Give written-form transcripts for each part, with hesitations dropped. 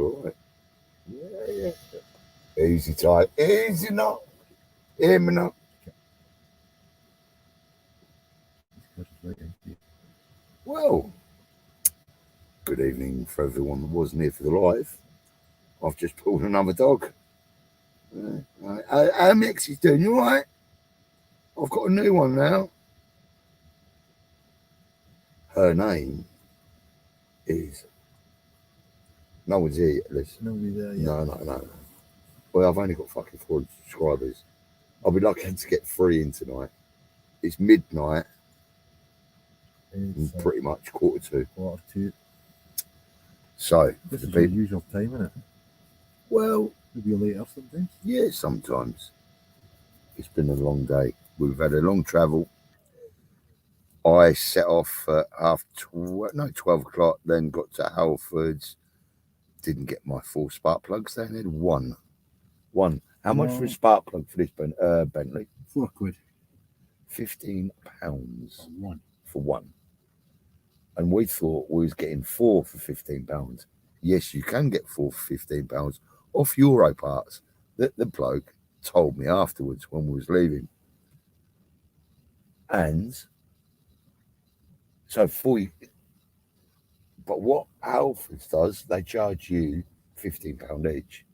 All right. Yeah. Easy type. Easy now. Hear me now. Well, good evening for everyone that wasn't here for the live. I've just pulled another dog. How Mixie's doing? You all right? I've got a new one now. Her name is... No one's here yet, Liz. Nobody there yet. No. Well, I've only got fucking 4 subscribers. I'll be lucky to get 3 in tonight. It's midnight. It's pretty much 1:45. 1:45. So, this is your usual time, isn't it? Well, maybe later sometimes. Yeah, sometimes. It's been a long day. We've had a long travel. I set off at 12 o'clock, then got to Halfords. Didn't get my 4 spark plugs. They had one. How much for a spark plug for this, Bentley? £4. £15 for one. And we thought we was getting 4 for £15. Yes, you can get 4 for £15 off Euro parts. The bloke told me afterwards when we was leaving. And so but what Alfred's does, they charge you £15 each.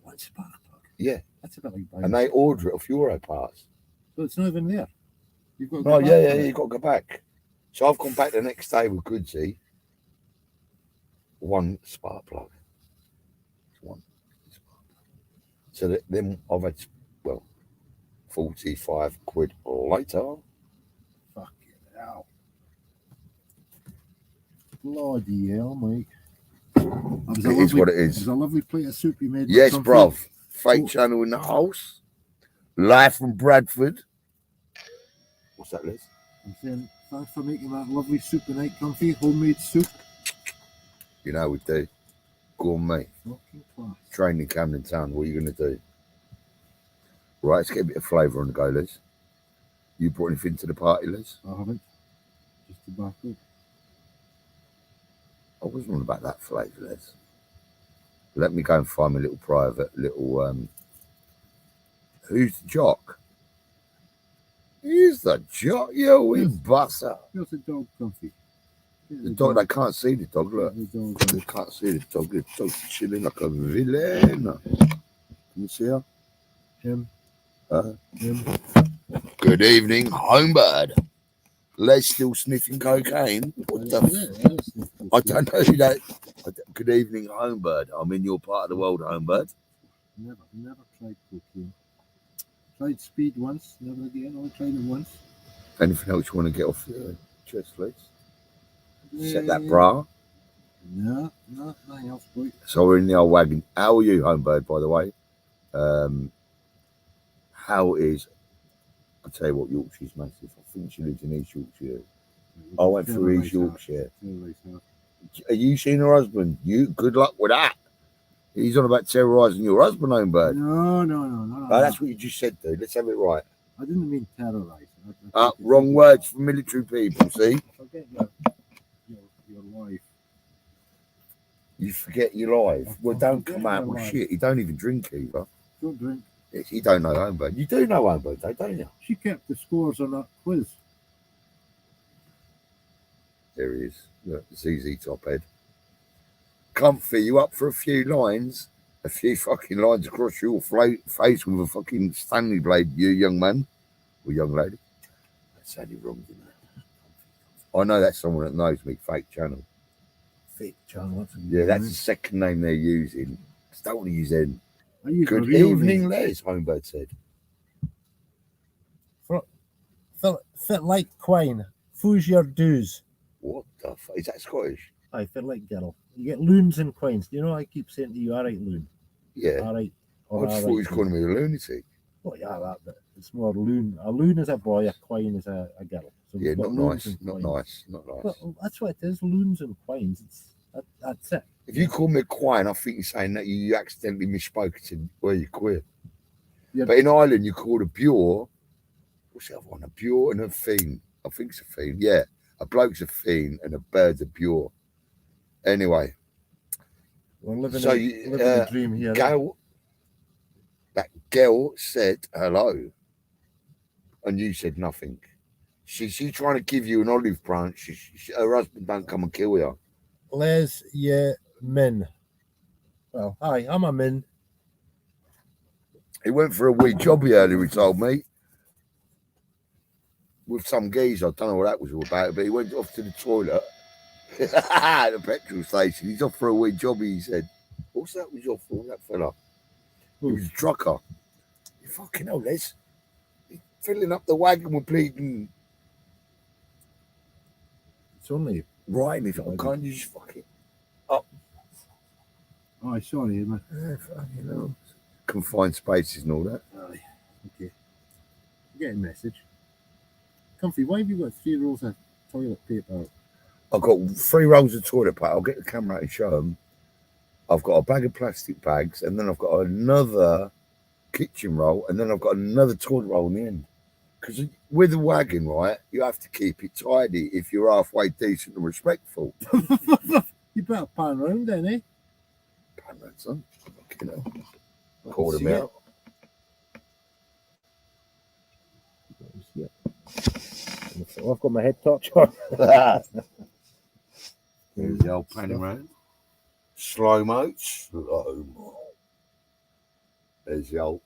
One spark plug? Yeah. That's a bit like buying. And they order it off Euro parts. So it's not even there. You've got to go back. You've got to go back. So I've gone back the next day with Goodsey. 1 spark plug. One spark plug. So then I've had, 45 quid later. Fucking hell. Bloody hell, mate. It is what it is. It was a lovely plate of soup you made. Yes, bruv. Fake channel in the house. Live from Bradford. What's that, Liz? I'm saying thanks for making that lovely soup tonight, Comfy. Homemade soup. You know we do. Gourmet. Fucking class. Trained in Camden Town. What are you going to do? Right, let's get a bit of flavour on the go, Liz. You brought anything to the party, Liz? I haven't. Just tobacco. I wasn't on about that flavour, Liz. Let me go and find my little private who's the jock? Who's the jock? Yo, we buster. Here's the dog, Comfy. The dog, they can't see the dog, look. They can't see the dog. The dog's chilling like a villain. Can you see her? Him. Him. Good evening, Homebird. Les still sniffing cocaine. What the I don't know who that. Good evening, Homebird. I'm in your part of the world, Homebird. Never tried cocaine. Tried speed once, never again. Only tried it once. Anything else you want to get off your chest, please? Set that bra. No, nothing else, boy. So we're in the old wagon. How are you, Homebird, by the way? How is... I'll tell you what, Yorkshire's massive. I think she lives in East Yorkshire. I went through East Yorkshire. Are you seeing her husband? Good luck with that. He's on about terrorising your husband, Homebird. No. That's what you just said, dude. Let's have it right. I didn't mean terrorise. Wrong words for military people, see? Forget your life. You forget your life. Well, don't come out with shit. You don't even drink either. Don't drink. You don't know Homebird. You do know Homebird, though, don't you? She kept the scores on that quiz. There he is. Look, ZZ Tophead. Comfy, you up for a few lines? A few fucking lines across your face with a fucking Stanley blade, you young man. Or young lady. That sounded wrong, didn't it? I know that's someone that knows me. Fake channel. Fake channel? Yeah, that's the second name they're using. Just don't want to use them. Good evening, Les, Homebird said. Fit like Quine. Who's your dues? What the fuck? Is that Scottish? I fit like girl. You get loons and quines. Do you know I keep saying to you, all right, loon? Yeah. All right. I just thought he was calling me a lunatic. Well, yeah, but it's more loon. A loon is a boy, a quine is a girl. So yeah, not nice. Well, that's what it is, loons and quines. That's it. If you call me a quine, I think you're saying that you accidentally misspoke and well, you're queer. Yeah. But in Ireland, you call a bure. What's the other one? A bure and a fiend. I think it's a fiend. Yeah. A bloke's a fiend and a bird's a bure. Anyway, We're living, So living a dream here. That girl said hello, and you said nothing. She's trying to give you an olive branch. Her husband don't come and kill you. Les, yeah, Min. Well, hi, I'm a Min. He went for a wee jobby earlier, he told me. With some geezer, I don't know what that was all about, but he went off to the toilet at the petrol station. He's off for a wee jobby, he said. What's that was off for, that fella? He was a trucker. You fucking hell, Les. He's filling up the wagon with bleeding. It's only Right, me, can't you just fuck it up? Oh, sorry, man. Fucking hell. Confined spaces and all that. Aye, okay. Getting message. Comfy, why have you got 3 rolls of toilet paper? I've got 3 rolls of toilet paper. I'll get the camera out and show them. I've got a bag of plastic bags, and then I've got another kitchen roll, and then I've got another toilet roll in the end. Because with a wagon, right, you have to keep it tidy if you're halfway decent and respectful. You better pan round then, eh? Pan round, son. Fucking hell. Call them out. I've got my head torch on. There's the old panning round. Slow mo. Slow mo. There's the old.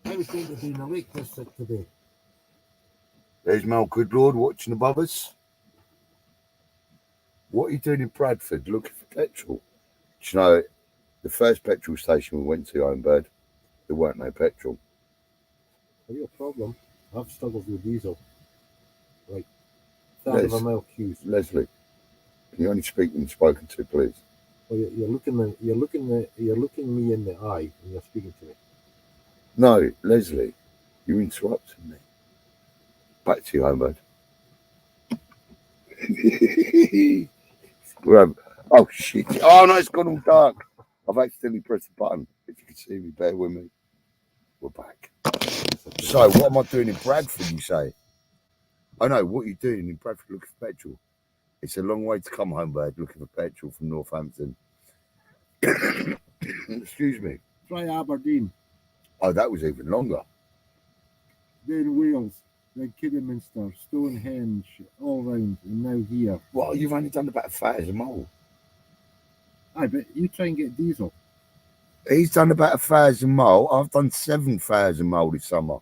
I was going to be in the Lake District today. There's Mel Goodlord watching above us. What are you doing in Bradford looking for petrol? Do you know, the first petrol station we went to, Homebird, there weren't no petrol. Have you a problem? I've struggled with diesel. Like, third of a mile queues. Leslie, can you only speak when spoken to, please? Well, you're looking me in the eye when you're speaking to me. No, Leslie, you interrupted me. Back to you, Homebird. Oh shit! Oh no, it's gone all dark. I've accidentally pressed the button. If you can see me, bear with me. We're back. So, what am I doing in Bradford? You say? I know what you're doing in Bradford looking for petrol. It's a long way to come, Homebird, looking for petrol from Northampton. Excuse me. Try Aberdeen. Oh, that was even longer. Then Wales, then Kidderminster, Stonehenge, all round, and now here. Well, you've only done about 1,000 miles. Aye, but you try and get diesel. He's done about 1,000 miles. I've done 7,000 miles this summer.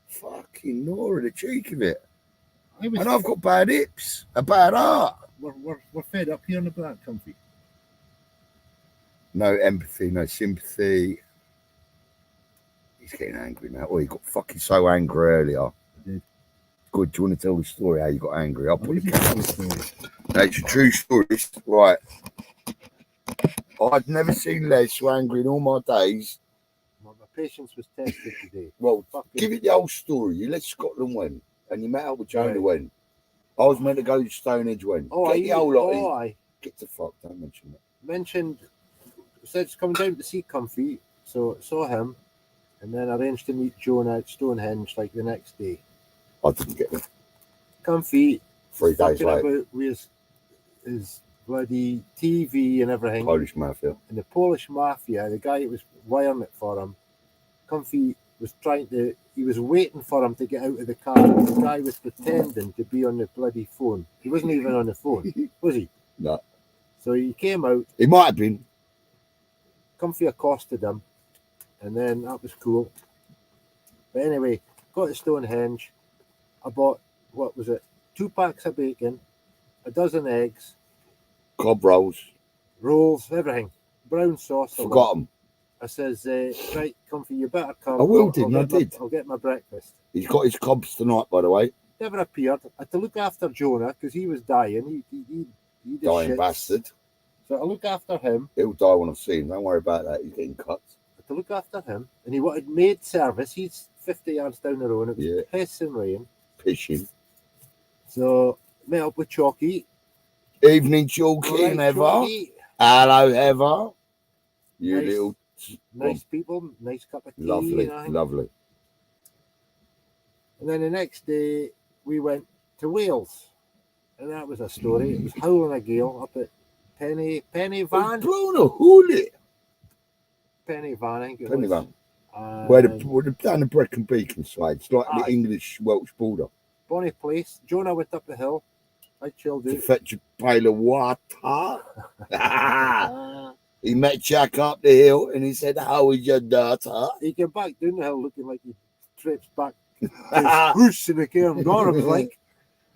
Fucking Nora, the cheek of it. And I've got bad hips, a bad heart. We're fed up here on the back, Comfy. No empathy, no sympathy. He's getting angry now. Oh, he got fucking so angry earlier. I did. Good. Do you want to tell the story how you got angry? I'll put the camera. That's a true story. Right. I've never seen Les so angry in all my days. Well, my patience was tested today. Well, give it the whole story. You left Scotland when? And you met up with Jonah when? I was meant to go to Stonehenge when? Oh, Get the whole lot. I get the fuck, don't mention that. Mentioned, said it's coming down to see Comfy, so saw him, and then arranged to meet Jonah at Stonehenge like the next day. I didn't get it. Comfy 3 days later. About with his bloody TV and everything. Polish mafia. And the Polish mafia, the guy that was wiring it for him, Comfy was he was waiting for him to get out of the car. The guy was pretending to be on the bloody phone. He wasn't even on the phone, was he? No. So he came out. He might have been. Comfy accosted him, and then that was cool. But anyway, got to Stonehenge. I bought, 2 packs of bacon, a dozen eggs, cob rolls, everything, brown sauce. Forgot them. I says, right, Comfy, you better come. I will, didn't I? Did. I'll get my breakfast. He's got his cobs tonight, by the way. Never appeared. I had to look after Jonah because he was dying. He dying shit. bastard. So I look after him. He'll die when I see him. Don't worry about that. He's getting cut. I had to look after him, and he wanted maid service. He's 50 yards down the road, and it was pissing rain. Pissing. So met up with Chalky. Evening, Chalky and Eva. Hello, Eva. You nice, little nice people, nice cup of tea. Lovely, lovely. And then the next day we went to Wales, And that was a story. It was howling a gale up at Penny Van. Blown a hoolie. Penny Van, I think it Penny was. Van. Where the down the Brecon Beacon side. It's like the Aye. English-Welsh border. Bonnie Place. Jonah went up the hill. I chilled To out. fetch a pail of water. He met Jack up the hill and he said, "How is your daughter?" He came back down the hill looking like he tripped back. Whoosh in the cairn gone. I was like,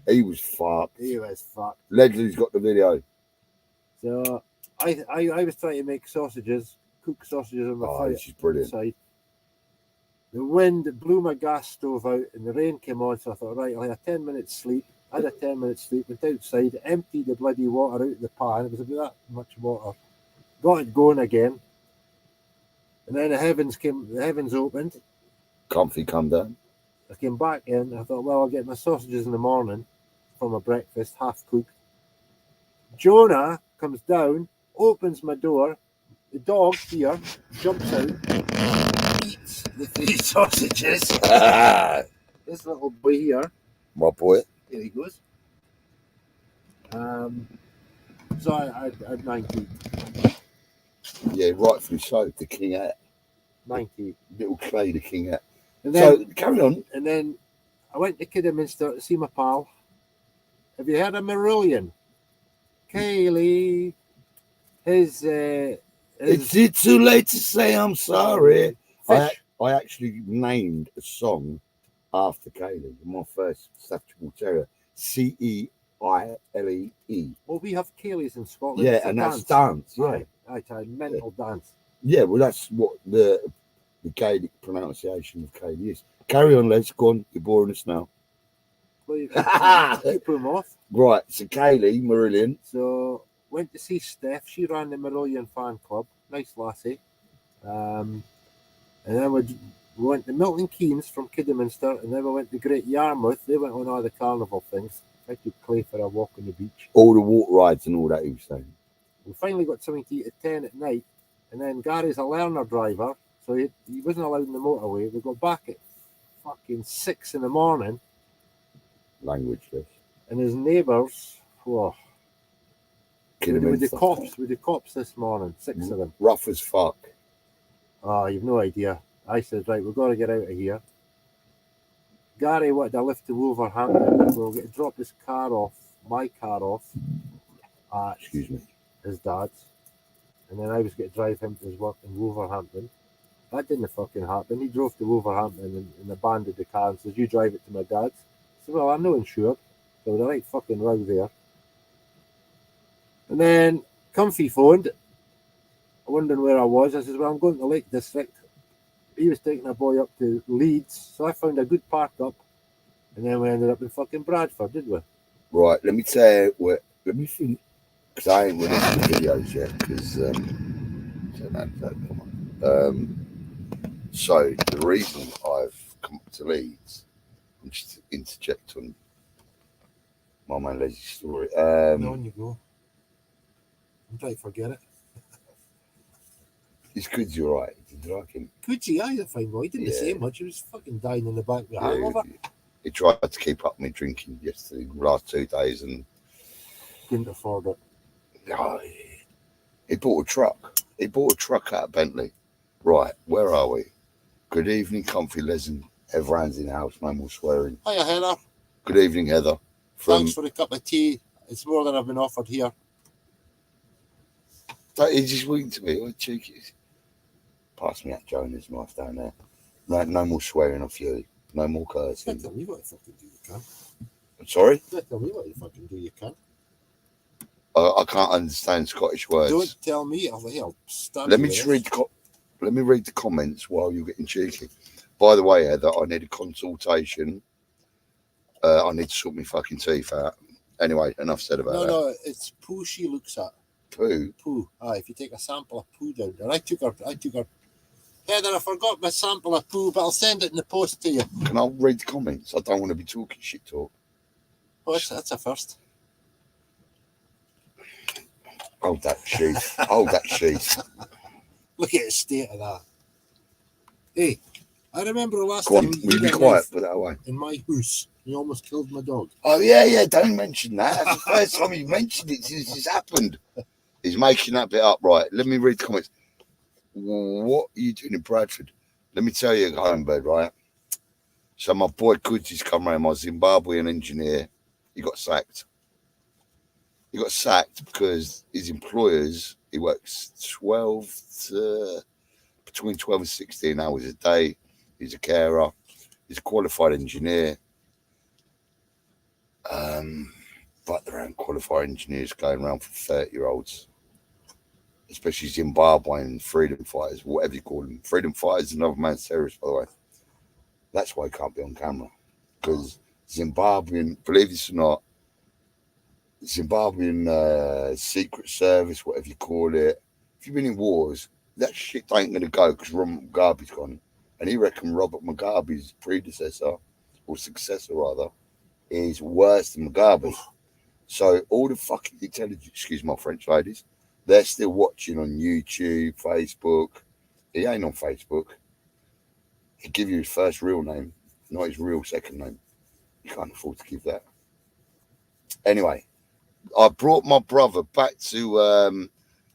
He was fucked. he was fucked. Leslie's got the video. So I was trying to make sausages, cook sausages on the Oh, fire this is brilliant. side. The wind blew my gas stove out and the rain came on, so I thought, right, I'll have a 10-minute sleep. I had a 10-minute sleep, went outside, emptied the bloody water out of the pan. It was about that much water. Got it going again. And then the heavens opened. Comfy come down. I came back in. I thought, well, I'll get my sausages in the morning for my breakfast, half cooked. Jonah comes down, opens my door. The dog here jumps out, eats the 3 sausages. This little boy here. My boy. There he goes. So I had 90. Yeah, rightfully so. The king at 90. little Clay, the king at. And then, So carry on. and then I went to Kidderminster to see my pal. Have you heard of Marillion? Kaylee. His Is it too late to say I'm sorry? fish. I actually named a song after Kaylee, my first Staffordshire Terrier. Ceile. Well, we have Kayleys in Scotland. Yeah, It's a and that's dance. dance. Yeah, Aye, it's a mental dance. yeah. Well, that's what the Gaelic pronunciation of Kaylee is. Carry on, Les. Go on. You're boring us now. Well, you keep them off. Right. So Kaylee Marillion. So went to see Steph. She ran the Marillion fan club. Nice lassie. And then we went to Milton Keynes from Kidderminster, and then we went to Great Yarmouth. They went on all the carnival things. I took Clay for a walk on the beach. All the water rides and all that, he was saying. We finally got something to eat at 10 at night, and then Gary's a learner driver, so he wasn't allowed in the motorway. We got back at fucking 6 in the morning, Languageless. and his neighbours, with the cops this morning, 6 of them. Rough as fuck. Oh, you've no idea. I said, right, we've got to get out of here. Gary wanted a lift to Wolverhampton. We'll get to drop his car off, my car off, at Excuse me. his dad's. And then I was going to drive him to his work in Wolverhampton. That didn't fucking happen. He drove to Wolverhampton and abandoned the car and says, "You drive it to my dad's." I said, "Well, I'm not insured." So the right fucking row there. And then Comfy phoned, wondering where I was. I said, "Well, I'm going to the Lake District." He was taking a boy up to Leeds, so I found a good park up, and then we ended up in fucking Bradford, did we? Right, let me tell you what. Let me think, because I ain't released the videos yet. Because so the reason I've come up to Leeds, I'm just to interject on my man Leslie's story. On you go. I'm trying to forget it. It's good. You're right. Did you like him? Gucci, I had a fine boy. He didn't say much. He was fucking dying in the back with a hangover. He tried to keep up me drinking yesterday, the last 2 days, and Couldn't afford it. no, he bought a truck. He bought a truck out of Bentley. Right, where are we? Good evening, Comfy Les and everyone's in the house. No more swearing. Hiya, Heather. Good evening, Heather. Thanks for the cup of tea. It's more than I've been offered here. He just winked to me. Oh, cheeky. Pass me that Jonah's knife down there. No more swearing off you. No more cursing. Don't tell me what you fucking do, you can. Sorry? Don't tell me what you fucking do, you can. I can't understand Scottish words. Don't tell me. I'll stab Let you me with just this. let me read the comments while you're getting cheeky. By the way, Heather, I need a consultation. I need to sort my fucking teeth out. Anyway, enough said about that. No, it's poo she looks at. Poo? Poo. If you take a sample of poo down there. I took her. Heather, I forgot my sample of poo, but I'll send it in the post to you. Can I read the comments? I don't want to be talking shit talk. Oh, that's a first. Hold that sheath. Hold that sheath. Look at the state of that. Hey, I remember the last Go on, time will you be quiet? Put that away. in my house. You almost killed my dog. Oh, yeah, don't mention that. That's the first time you mentioned it since this happened. He's making that bit up, right? Let me read the comments. What are you doing in Bradford? Let me tell you, Homebird, right? So my boy Kuji's come around, my Zimbabwean engineer. He got sacked. He got sacked because his employers, he works between 12 and 16 hours a day. He's a carer. He's a qualified engineer. But there aren't qualified engineers going around for 30-year-olds, especially Zimbabwean freedom fighters, whatever you call them. Freedom fighters, another man's terrorist, by the way. That's why he can't be on camera. Because Zimbabwean, believe this or not, Zimbabwean secret service, whatever you call it, if you've been in wars, that shit ain't going to go because Robert Mugabe's gone. And he reckon Robert Mugabe's predecessor, or successor rather, is worse than Mugabe. So all the fucking intelligence, excuse my French ladies, they're still watching on YouTube, Facebook. He ain't on Facebook. He'll give you his first real name, not his real second name. You can't afford to give that. Anyway, I brought my brother back to,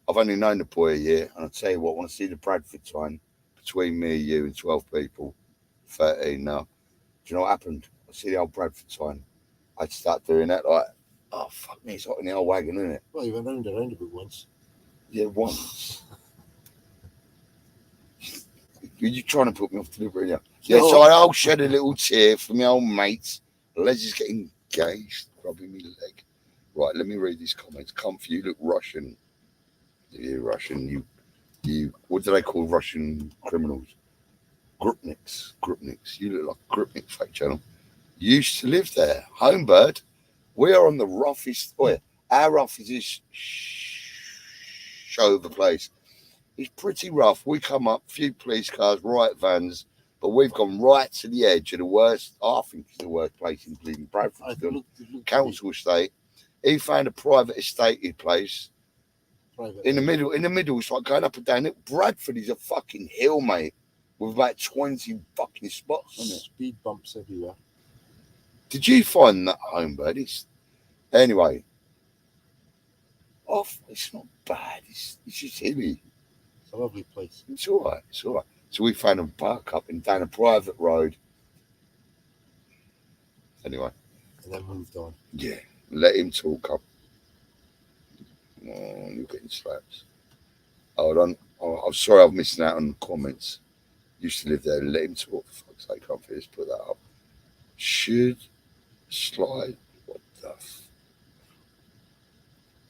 I've only known the boy a year, and I'll tell you what, I want to see the Bradford sign between me, you, and 12 people, 13 now. Do you know what happened? I see the old Bradford sign. I'd start doing that, like, oh, fuck me, it's hot in the old wagon, isn't it? Well, you went round the roundabout once. Yeah, once. You're trying to put me off delivery, yeah. Yeah, No. so I'll shed a little tear for my old mates. Les is getting engaged, rubbing me leg. Right, let me read these comments. Comfy, you look Russian. You Russian, you, what do they call Russian criminals? Grupniks. You look like Grupnik fake channel. You used to live there. Homebird, we are on the roughest, our roughest is show of the place. It's pretty rough. We come up, few police cars, riot vans, but we've gone right to the edge of the worst, I think it's the worst place in bleeding Bradford. Council estate. He found a private estated place. In the middle, it's like going up and down it. Bradford is a fucking hill, mate, with about 20 fucking spots on it. Speed bumps everywhere. Did you find that, Homebird? Anyway, it's not bad. It's just hilly. It's a lovely place. It's all right. So we found a park up and down a private road. Anyway. And then moved on. Yeah. Let him talk up. Oh, you're getting slaps. Hold on. Oh, I'm sorry I'm missing out on the comments. Used to live there. Let him talk. For fuck's sake, can't finish. Put that up. Should slide. What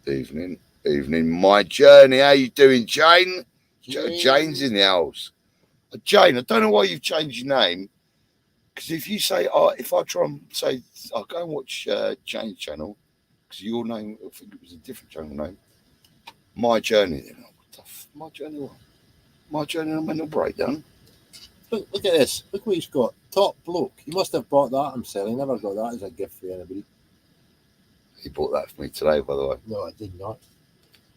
the Evening. My journey. How you doing, Jane? Jane's in the house. Jane, I don't know why you've changed your name. Because if you say, if I try and say, I'll go and watch Jane's channel, because your name, I think it was a different channel name. My journey. Then, my journey what? My journey on a mental breakdown. Look at this. Look what he's got. Top bloke. He must have bought that himself. He never got that as a gift for anybody. He bought that for me today, by the way. No, I did not.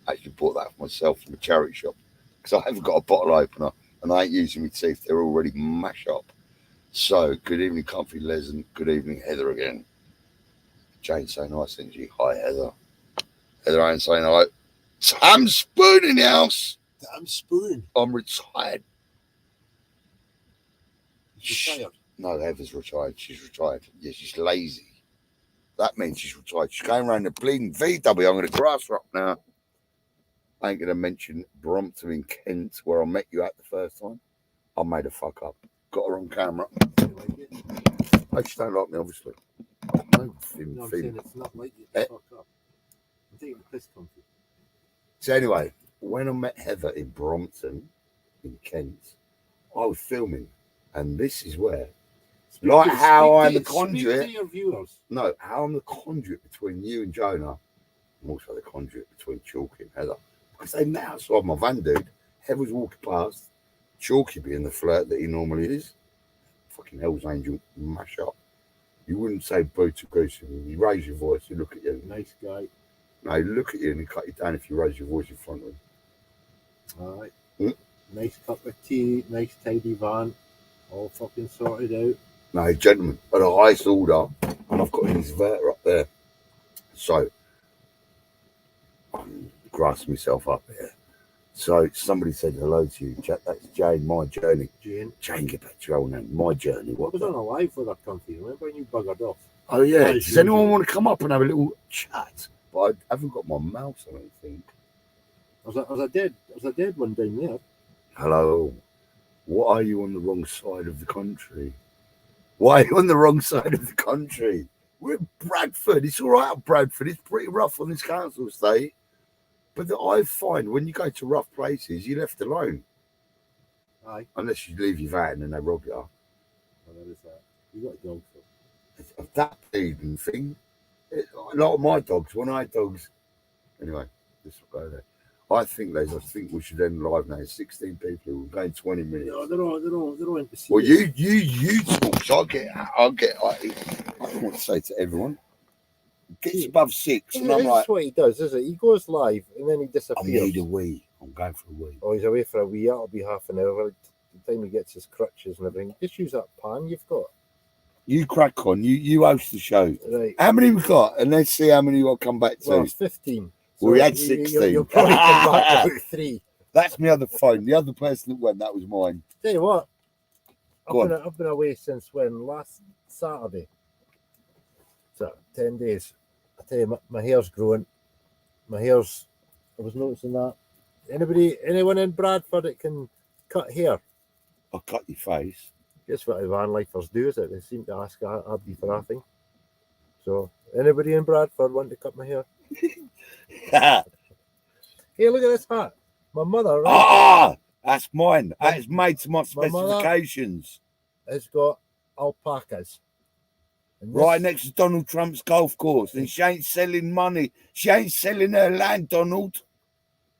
I actually bought that for myself from a charity shop. Because I haven't got a bottle opener and I ain't using my teeth. They're already mashed up. So, good evening, Comfy Les, and good evening, Heather again. Jane saying hi, send you. Hi, Heather. Heather ain't saying hi. Sam Spoon in the house. Sam Spoon. I'm retired. Retired? No, Heather's retired. She's retired. Yeah, she's lazy. That means she's retired. She's going around the bleeding VW. I'm going to grass her up now. I ain't going to mention Brompton in Kent, where I met you at the first time. I made a fuck up. Got her on camera. I just don't like me, obviously. No, I'm saying it's not like you to fuck up. I'm taking the piss, Comfy. So anyway, when I met Heather in Brompton, in Kent, I was filming, and this is where, how I'm the conduit. Speak to your viewers. No, how I'm the conduit between you and Jonah. I'm also the conduit between Chalky and Heather. Because they met outside my van, dude. Heather was walking past. Chalky being the flirt that he normally is. Fucking Hell's Angel, mash up. You wouldn't say boo to goose. You raise your voice, you look at you. Nice guy. No, you look at you and he cut you down if you raise your voice in front of him. All right. Nice cup of tea, nice tidy van, all fucking sorted out. No, gentlemen, at the highest order, and I've got an inverter up there. So, I'm grasping myself up here. So, somebody said hello to you. That's Jane, my journey. Jane, get back to your old name. My journey. I was on a live with her comfy. Remember when you buggered off? Oh, yeah. As Does anyone usual. want to come up and have a little chat? But I haven't got my mouse, I don't think. Was I dead one down there? Hello. Why are you on the wrong side of the country? Why are you on the wrong side of the country? We're at Bradford. It's all right at Bradford. It's pretty rough on this council estate. But I find when you go to rough places, you're left alone. Aye. Unless you leave your van and they rob you. Oh, that is that. You got a dog, so. That bleeding thing. A lot of my dogs, when I had dogs. Anyway, this will go there. I think we should end live now. 16 people. We're going 20 minutes. No, they're all in to see. Well, you talk. So I want to say to everyone, gets above 6, and I'm This like, is what he does, is it? He goes live and then he I disappears. need a wee. I'm going for a wee. Oh, he's away for a wee. That'll be half an hour. By the time he gets his crutches and everything, just use that pan you've got. You crack on. You host the show. Right. How many we got? And let's see how many we'll come back to. Well, it's 15. Well, we had 16. You'll probably come back about 3. That's my other phone. The other person that went, that was mine. Tell you what, Go on. I've been away since when? Last Saturday. So 10 days. I tell you, my hair's growing. I was noticing that. Anyone in Bradford that can cut hair? I'll cut your face. Guess what the van lifers do, is it? They seem to ask Abby for nothing. So, anybody in Bradford want to cut my hair? Hey, look at this hat. My mother, right? That's mine. That is made to my specifications. Has got alpacas. And this- Right next to Donald Trump's golf course. And she ain't selling money. She ain't selling her land, Donald.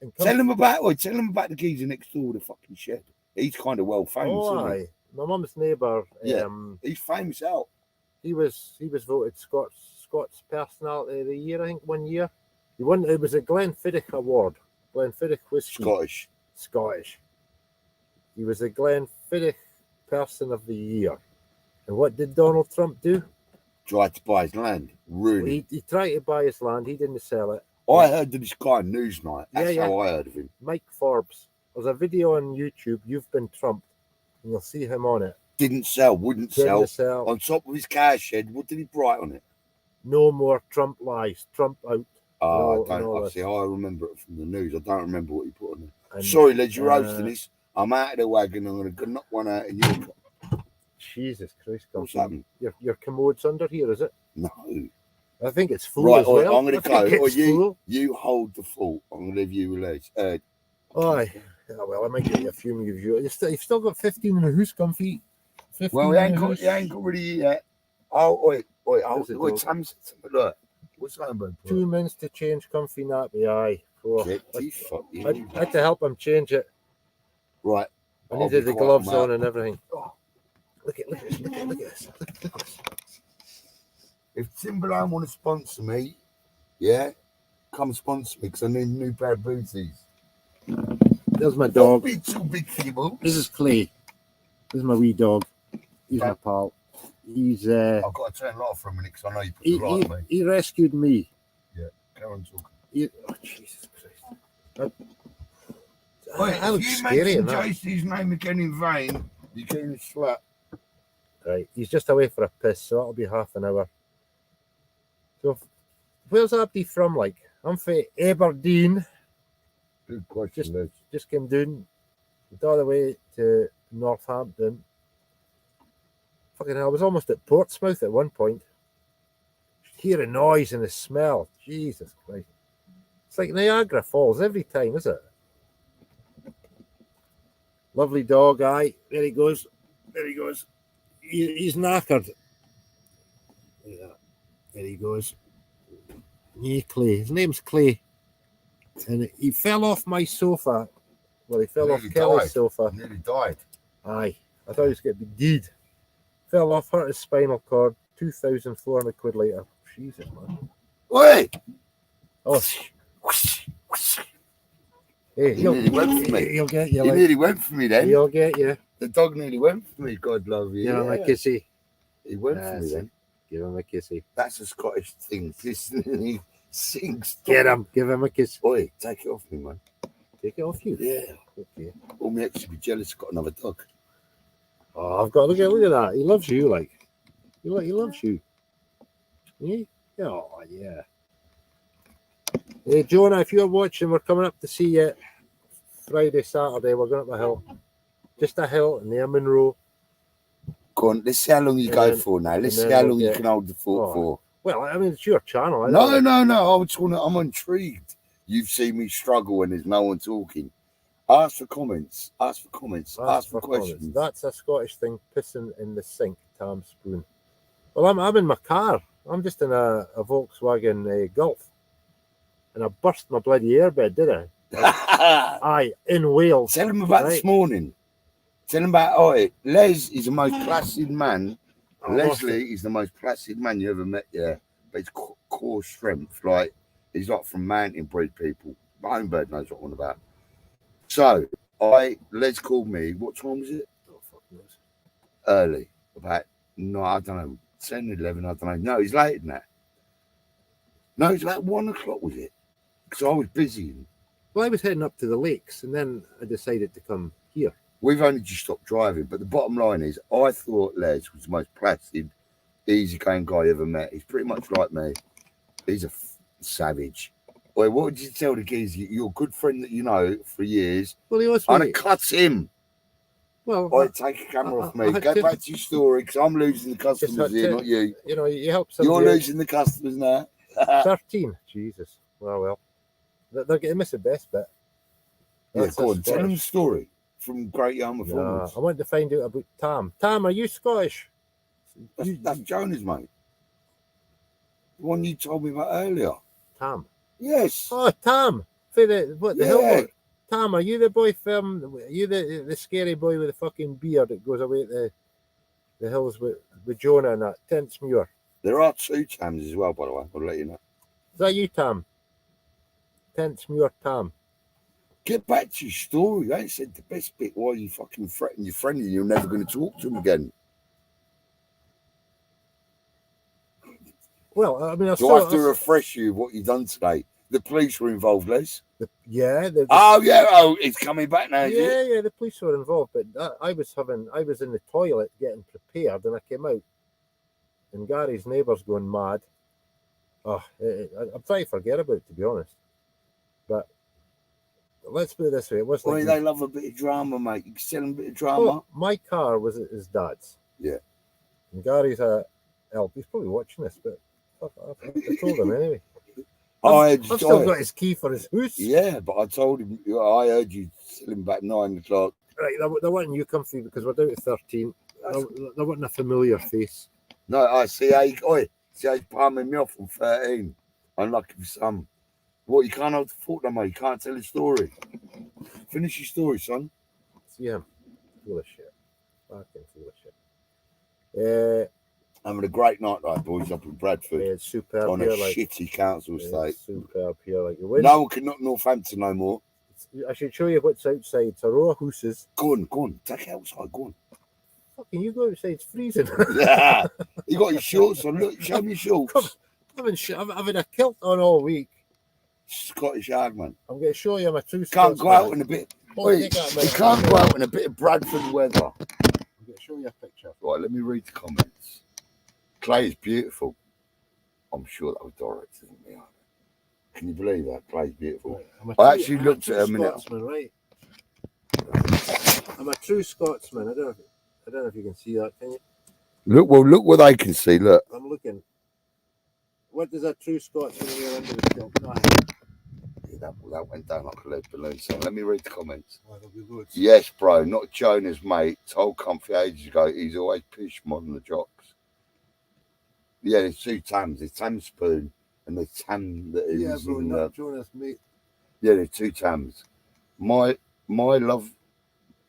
and Tell him about the geezer next door to the fucking shed. He's kind of well famous, Oh, isn't he? aye. My mum's neighbour. Yeah. He's famous out. He was voted Scots Personality of the Year, I think, one year. He won. It was a Glenfiddich Award. Glenfiddich whiskey. Scottish. He was a Glenfiddich Person of the Year. And what did Donald Trump do? Tried to buy his land. Really? He tried to buy his land. He didn't sell it. I heard of this guy on Newsnight. That's Yeah. how I heard of him. Mike Forbes. There's a video on YouTube. You've been Trump, and you'll see him on it. Didn't sell, wouldn't Didn't sell. sell. On top of his car shed, what did he write on it? No more Trump lies. Trump out. Oh, No, I see. I remember it from the news. I don't remember what he put on it. And, Sorry, lads, you're roasting this. I'm out of the wagon. I'm going to knock one out in your. Jesus Christ, What's Gumsy. happening? Your commode's under here, is it? No. I think it's full Right, as well. I'm going to I think go. it's full. You hold the fort. I'm going to leave you with Les. Aye. Yeah, well, I might get you a few of you. You've still got 15 in the hoose, Comfy. 15 Well, he in ain't the got hoose. really yet. Oh, oi, Where's it go? Tam said something. Look, what's that about? 2 minutes to change Comfy nappy. Aye. Oh, Get the fuck I had to help him change it. Right. I I'll needed be the quiet, gloves mate. on and everything. Oh, look at this. Look at this. Look at this. If Timberland want to sponsor me, yeah, come sponsor me because I need a new pair of booties. There's my Don't dog. be too big for your boots. This is Clay. This is my wee dog. He's my pal. He's I've got to turn it off for a minute because I know you put the right on me. he rescued me. Carry on talking. Oh, Jesus Christ. Wait, I look if you scary mention in that. JC's name again in vain, you're getting a slap. Right, he's just away for a piss, so that'll be half an hour. So, where's Abdi from? Like, I'm from Aberdeen. Good question, Les. Just came down, all the way to Northampton. Fucking hell, I was almost at Portsmouth at one point. Hear a noise and a smell. Jesus Christ. It's like Niagara Falls every time, is it? Lovely dog, aye. There he goes. There he goes. He's knackered. Look at that. There he goes. Yeah, Clay. His name's Clay. And he fell off my sofa. Well, he fell off Nearly Kelly's died. sofa. Nearly died. Aye. I thought he was going to be dead. Fell off, hurt his spinal cord. 2,400 quid later. Jesus, man. Oi! Oh. Hey, He nearly went for me. He'll get you. He Like, nearly went for me then. he'll get you. The dog nearly went for me. God love you. Yeah, like kissy. He went for me That's it. then. Give him a kissy. That's a Scottish thing. He sings. Get him. Give him a kiss. Oi, take it off me, man. Take it off you. Yeah. Okay. All my ex would be jealous. Got another dog. Oh, I've got to look at that. He loves you, like. He loves you. Yeah. Oh, yeah. Hey, Jonah, if you're watching, we're coming up to see you Friday, Saturday. We're going up a hill. Just a hill near Monroe. Go on, let's see how long you And go then- for now. Let's and see then how we'll long you get- can hold the fort Oh, for. Well, I mean, it's your channel. I No, don't know. no. I'm intrigued. You've seen me struggle when there's no one talking. Ask for comments. Ask for comments. Ask for questions. comments. That's a Scottish thing, pissing in the sink, Tam Spoon. Well, I'm in my car. I'm just in a Volkswagen Golf. And I burst my bloody airbed, did I? Aye, in Wales. Tell him about this morning. Tell him about Les is the most placid man. Leslie is the most placid man you ever met, yeah. But his core strength, like he's like from mountain breed people. Homebird knows what I'm on about. So Les called me. What time was it? Oh, fuck knows. Early. About I don't know, 10, 11, I don't know. No, it's later than that. No, it's like 1 o'clock, was it? Because I was busy. Well, I was heading up to the lakes, and then I decided to come here. We've only just stopped driving, but the bottom line is, I thought Les was the most placid, easygoing guy I ever met. He's pretty much like me. He's a savage. Well, what did you tell the geezer? Your good friend that you know for years. Well, he was. I'm gonna cut him. Well, Take a camera off me. I had Go to- back to your story, because I'm losing the customers had here, to- not you. you know, you help You're somebody. losing the customers now. 13. Jesus. Well. They're getting miss the best bit. Yeah, That's go a on. Tell them the Scottish. story from Great Yarmouth No, onwards. I want to find out about Tam. Tam, are you Scottish? That's Jonah's, mate. The one you told me about earlier. Tam. Yes. Oh, Tam. For the Yeah. hill. Tam, are you the boy from? Are you the scary boy with the fucking beard that goes away to the hills with Jonah and that? Tentsmuir. There are 2 Tams as well, by the way. I'll let you know. Is that you, Tam? Tentsmuir Tam. Get back to your story. You ain't said the best bit. Why you fucking threaten your friend and you're never going to talk to him again? Well, I mean, Do I have to refresh you what you've done today? The police were involved, Les. yeah, Oh, yeah. Oh, it's coming back now, is it? yeah, the police were involved, but I was in the toilet getting prepared, and I came out, and Gary's neighbour's going mad. Oh, I'm trying to forget about it, to be honest. But let's put it this way: it was Boy, like they love a bit of drama, mate. You can sell them a bit of drama. oh, my car was at his dad's. Yeah. And Gary's he's probably watching this, but I told him anyway. I've still got his key for his house. Yeah, but I told him, I heard you tell him about 9 o'clock. Right, they're wanting you come through because we're down to 13. They're wanting a familiar face. No, I see how he's palming me off on 13. Unlucky for some. What, you can't hold the fort no more. You can't tell a story. Finish your story, son. See him. Full of shit. Fucking full of shit. Having a great night, like boys, up in Bradford. It's superb On a here. Like, shitty council estate. it's superb here. Like, the wind. No one can knock Northampton no more. I should show you what's outside. It's a row of houses. Go on. Take it outside. Go on. Fucking you go outside. It's freezing. Yeah. You got your shorts on. Look, show me your shorts. I've had a kilt on all week. Scottish Hagman. I'm going to show you my true Can't Scotsman. go out in a bit. Oh, Wait, take that you minute. can't go out in a bit of Bradford weather. I'm going to show you a picture. Right, let me read the comments. Clay is beautiful. I'm sure that was directed at me. Can you believe that? Clay's beautiful. Right, I actually looked at him a minute. Scotsman, right? I'm a true Scotsman. I don't know if you can see that. Can you? Look what they can see. Look. I'm looking. What does a true Scotsman wear under the kilt? No, Yeah, that went down like a lead balloon. So let me read the comments. there'll be loads. Yes, bro, not Jonah's mate. Told Comfy ages ago he's always pish more than the jocks. Yeah, there's 2 Tams. There's Tam Spoon and there's Tam that is Yeah, bro, in not Jonas, mate. yeah, there's 2 Tams. My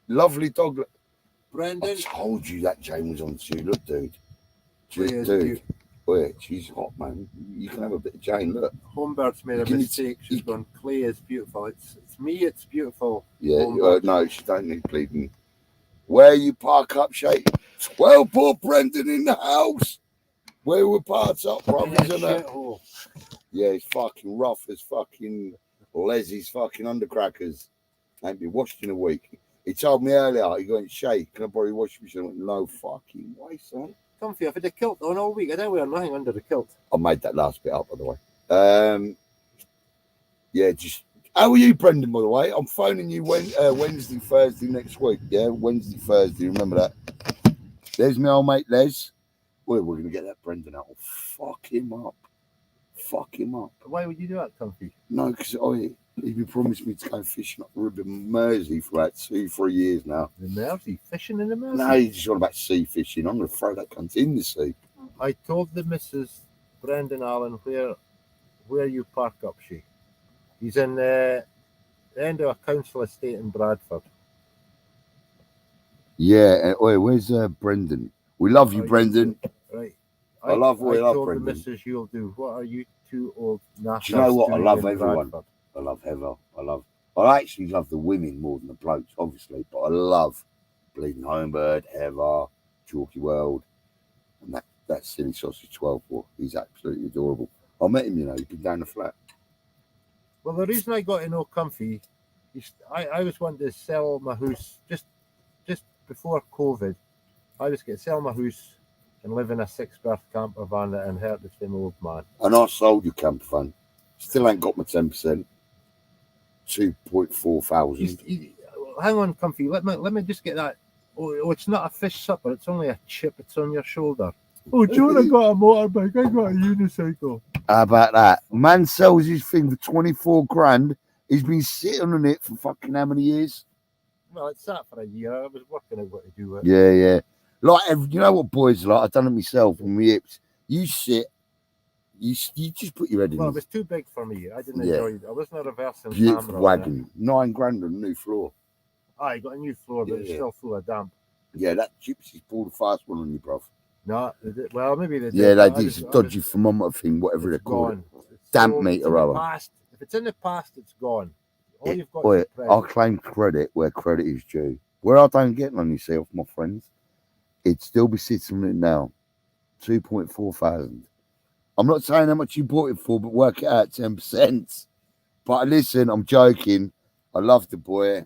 lovely dog. I Brendan. told you that Jane was on to you. Look, dude. Yeah, Dude. Wait, she's hot, man. You can have a bit of Jane. Look. Homebird's made a Can you- mistake. She's gone, Clay is beautiful. It's me, it's beautiful. Yeah, Homebird. no, she don't need bleeding. Where you park up, Shake? 12 poor Brendan in the house. Where we parked up, brothers, and shithole. yeah, it's fucking rough as fucking Leslie's fucking undercrackers. Ain't been washed in a week. He told me earlier, he went, Shake, can I borrow your washing machine? I went, no fucking way, son. Comfy. I've had the kilt on all week. I don't wear nothing under the kilt. I made that last bit up, by the way. Yeah, just how are you, Brendan? By the way, I'm phoning you Wednesday, Thursday next week. Yeah, Wednesday, Thursday. Remember that. There's my old mate Les. We're gonna get that Brendan out. Oh, fuck him up. Fuck him up. Why would you do that, Comfy? No, because he promised me to go fishing up the river Mersey for about 2-3 years now. The Mersey? Fishing in the Mersey? No, he's just on about sea fishing. I'm gonna throw that cunt in the sea. I told the Mrs. Brendan Allen where you park up, she. He's in the end of a council estate in Bradford. Yeah, where's Brendan? We love you, Brendan. Right. I love Brendan. Brendan. The Mrs. You'll do. What are you two old natters? Do you know what? I love doing in everyone. Bradford? I love Heather. I actually love the women more than the blokes, obviously, but I love Bleeding Homebird, Heather, Chalky World, and that silly sausage 12 war. He's absolutely adorable. I met him, he's been down the flat. Well, the reason I got to know Comfy is I was wanting to sell my house just before COVID. I was going to sell my house and live in a 6-berth camper van that I inherited from an old man. And I sold your camper van. Still ain't got my 10%. 2.4 thousand. Hang on, Comfy. Let me just get that. Oh, it's not a fish supper. It's only a chip. It's on your shoulder. Oh, Jonah got a motorbike. I got a unicycle. How about that? Man sells his thing for 24 grand. He's been sitting on it for fucking how many years? Well, it sat for a year. I was working out what to do with it. Yeah. Like, you know what boys are like? I've done it myself on my hips. You sit, you just put your head in. Well, it was too big for me. I didn't enjoy it. I wasn't reversing beautiful camera. wagon. 9 grand on a new floor. I got a new floor, but it's still full of damp. Yeah, that gypsy's pulled a fast one on you, bruv. No, well, maybe they did. Yeah, they did. It's a dodgy thermometer thing, whatever they call it. Damp meter, if it's in the past, it's gone. All you've got is I claim credit where credit is due. Where I don't get none, you see, off my friends, it'd still be sitting on it now. 2.4 thousand. I'm not saying how much you bought it for, but work it out 10%. But listen, I'm joking. I love the boy.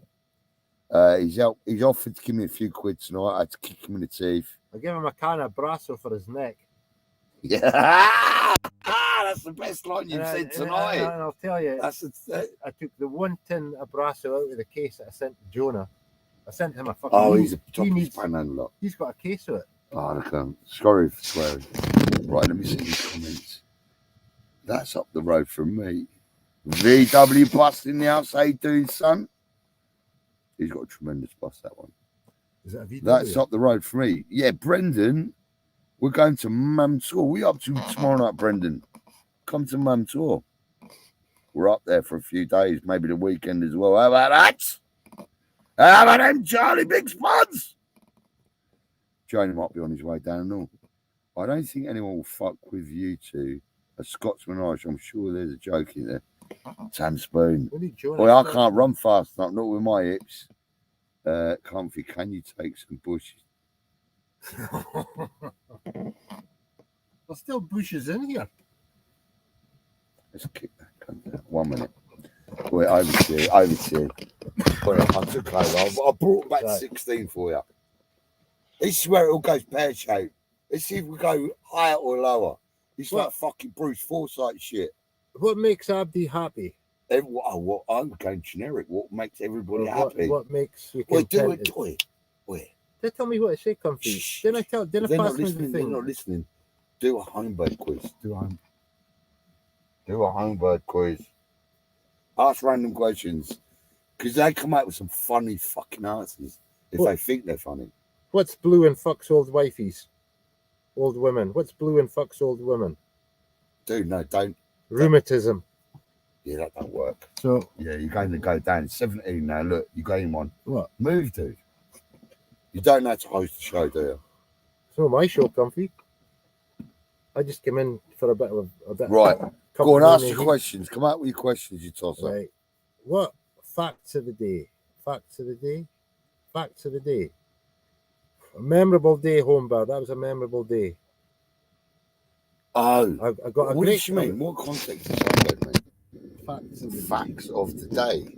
He's offered to give me a few quid tonight. I had to kick him in the teeth. I gave him a can of Brasso for his neck. Yeah, that's the best line you've said tonight. And I'll tell you, I took the one tin of Brasso out of the case that I sent to Jonah. I sent him a fucking. Oh, he's a top of his panhandler. He's got a case of it. Oh, I can't. Sorry for swearing. Right, let me see these comments. That's up the road from me. VW bus in the house. How you doing, son? He's got a tremendous bus, that one. Is that a VW? That's up the road for me. Yeah, Brendan, we're going to Mum Tour. What are you up to tomorrow night, Brendan? Come to Mum Tour. We're up there for a few days, maybe the weekend as well. How about that? How about them Charlie Big Spuds? Johnny might be on his way down north. I don't think anyone will fuck with you two. A Scotsman Irish, I'm sure there's a joke in there. Tam Spoon. Boy, I can't run fast enough, not with my hips. Comfy, can you take some bushes? There's still bushes in here. Let's kick that cunt down. 1 minute. Wait, over to you. Wait, I took over. I brought back 16 for you. This is where it all goes pear-shaped. Let's see if we go higher or lower. It's like fucking Bruce Forsyth shit. What makes Abdi happy? What I'm going generic. What makes everybody happy? What makes you contented? They tell me what to say, Comfy. Shh. Then I pass me the thing. They're not listening. Do a homebird quiz. Do a homebird quiz. Ask random questions. Because they come out with some funny fucking answers if they think they're funny. What's blue and fucks old wifeys? Old women. What's blue and fucks old women? Dude, no, don't. Rheumatism. Yeah, that don't work. So yeah, you're going to go down. 17 now. Look, you're going on. What? Move, dude. You don't know how to host the show, do you? So my show, Comfy. I just came in for a bit. Right. Go on, ask your questions. Come out with your questions, you toss up. Right. What facts of the day? Facts of the day. A memorable day, Homebird. That was a memorable day. Oh, I got a what great do you mean? What context does that mean? facts of the Facts of the day.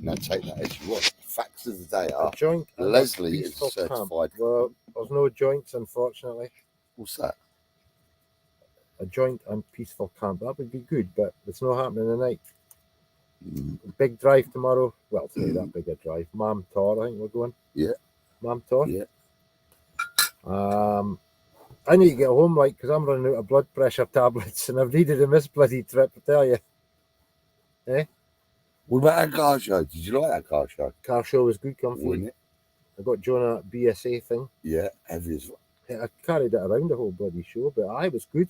Now take that as you want. Facts of the day a are joint and Leslie a is peaceful camp. certified. Well, there's no joints, unfortunately. What's that? A joint and peaceful camp. That would be good, but it's not happening tonight. Big drive tomorrow. Well, say that big a drive. Mam Tor, I think we're going. Yeah. Mam Tor. Yeah. I need to get home, like, because I'm running out of blood pressure tablets, and I've needed a miss bloody trip, I tell you. What about that car show? Did you like that car show? Car show was good, comfy. Wasn't it? I got Jonah at BSA thing. Yeah, heavy as well. I carried it around the whole bloody show, but I was good.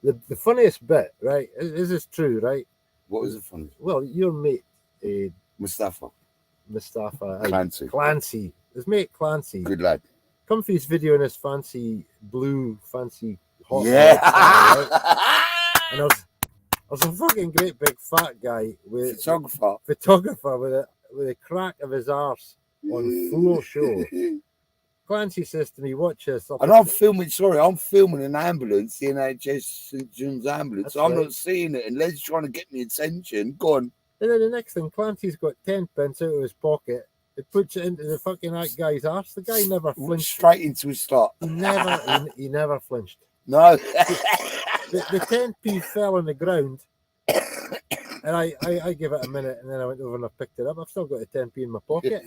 The funniest bit, right? Is this true, right? What was the fun? Well, your mate, Mustafa. Clancy. His mate Clancy. Good lad. Comfy's video in his fancy hot yeah. rod, right? And I was a fucking great big fat guy with photographer with a crack of his arse on full show. Clancy says to me, "Watch this." And I'm filming an ambulance, the NHS St John's ambulance. I'm not seeing it, and Les's trying to get me attention. Go on. And then the next thing, Clancy's got 10 pence out of his pocket. He puts it into the fucking that guy's arse. The guy never flinched. Straight into his slot. He never flinched. No. the 10p fell on the ground, and I gave it a minute, and then I went over and I picked it up. I've still got a 10p in my pocket.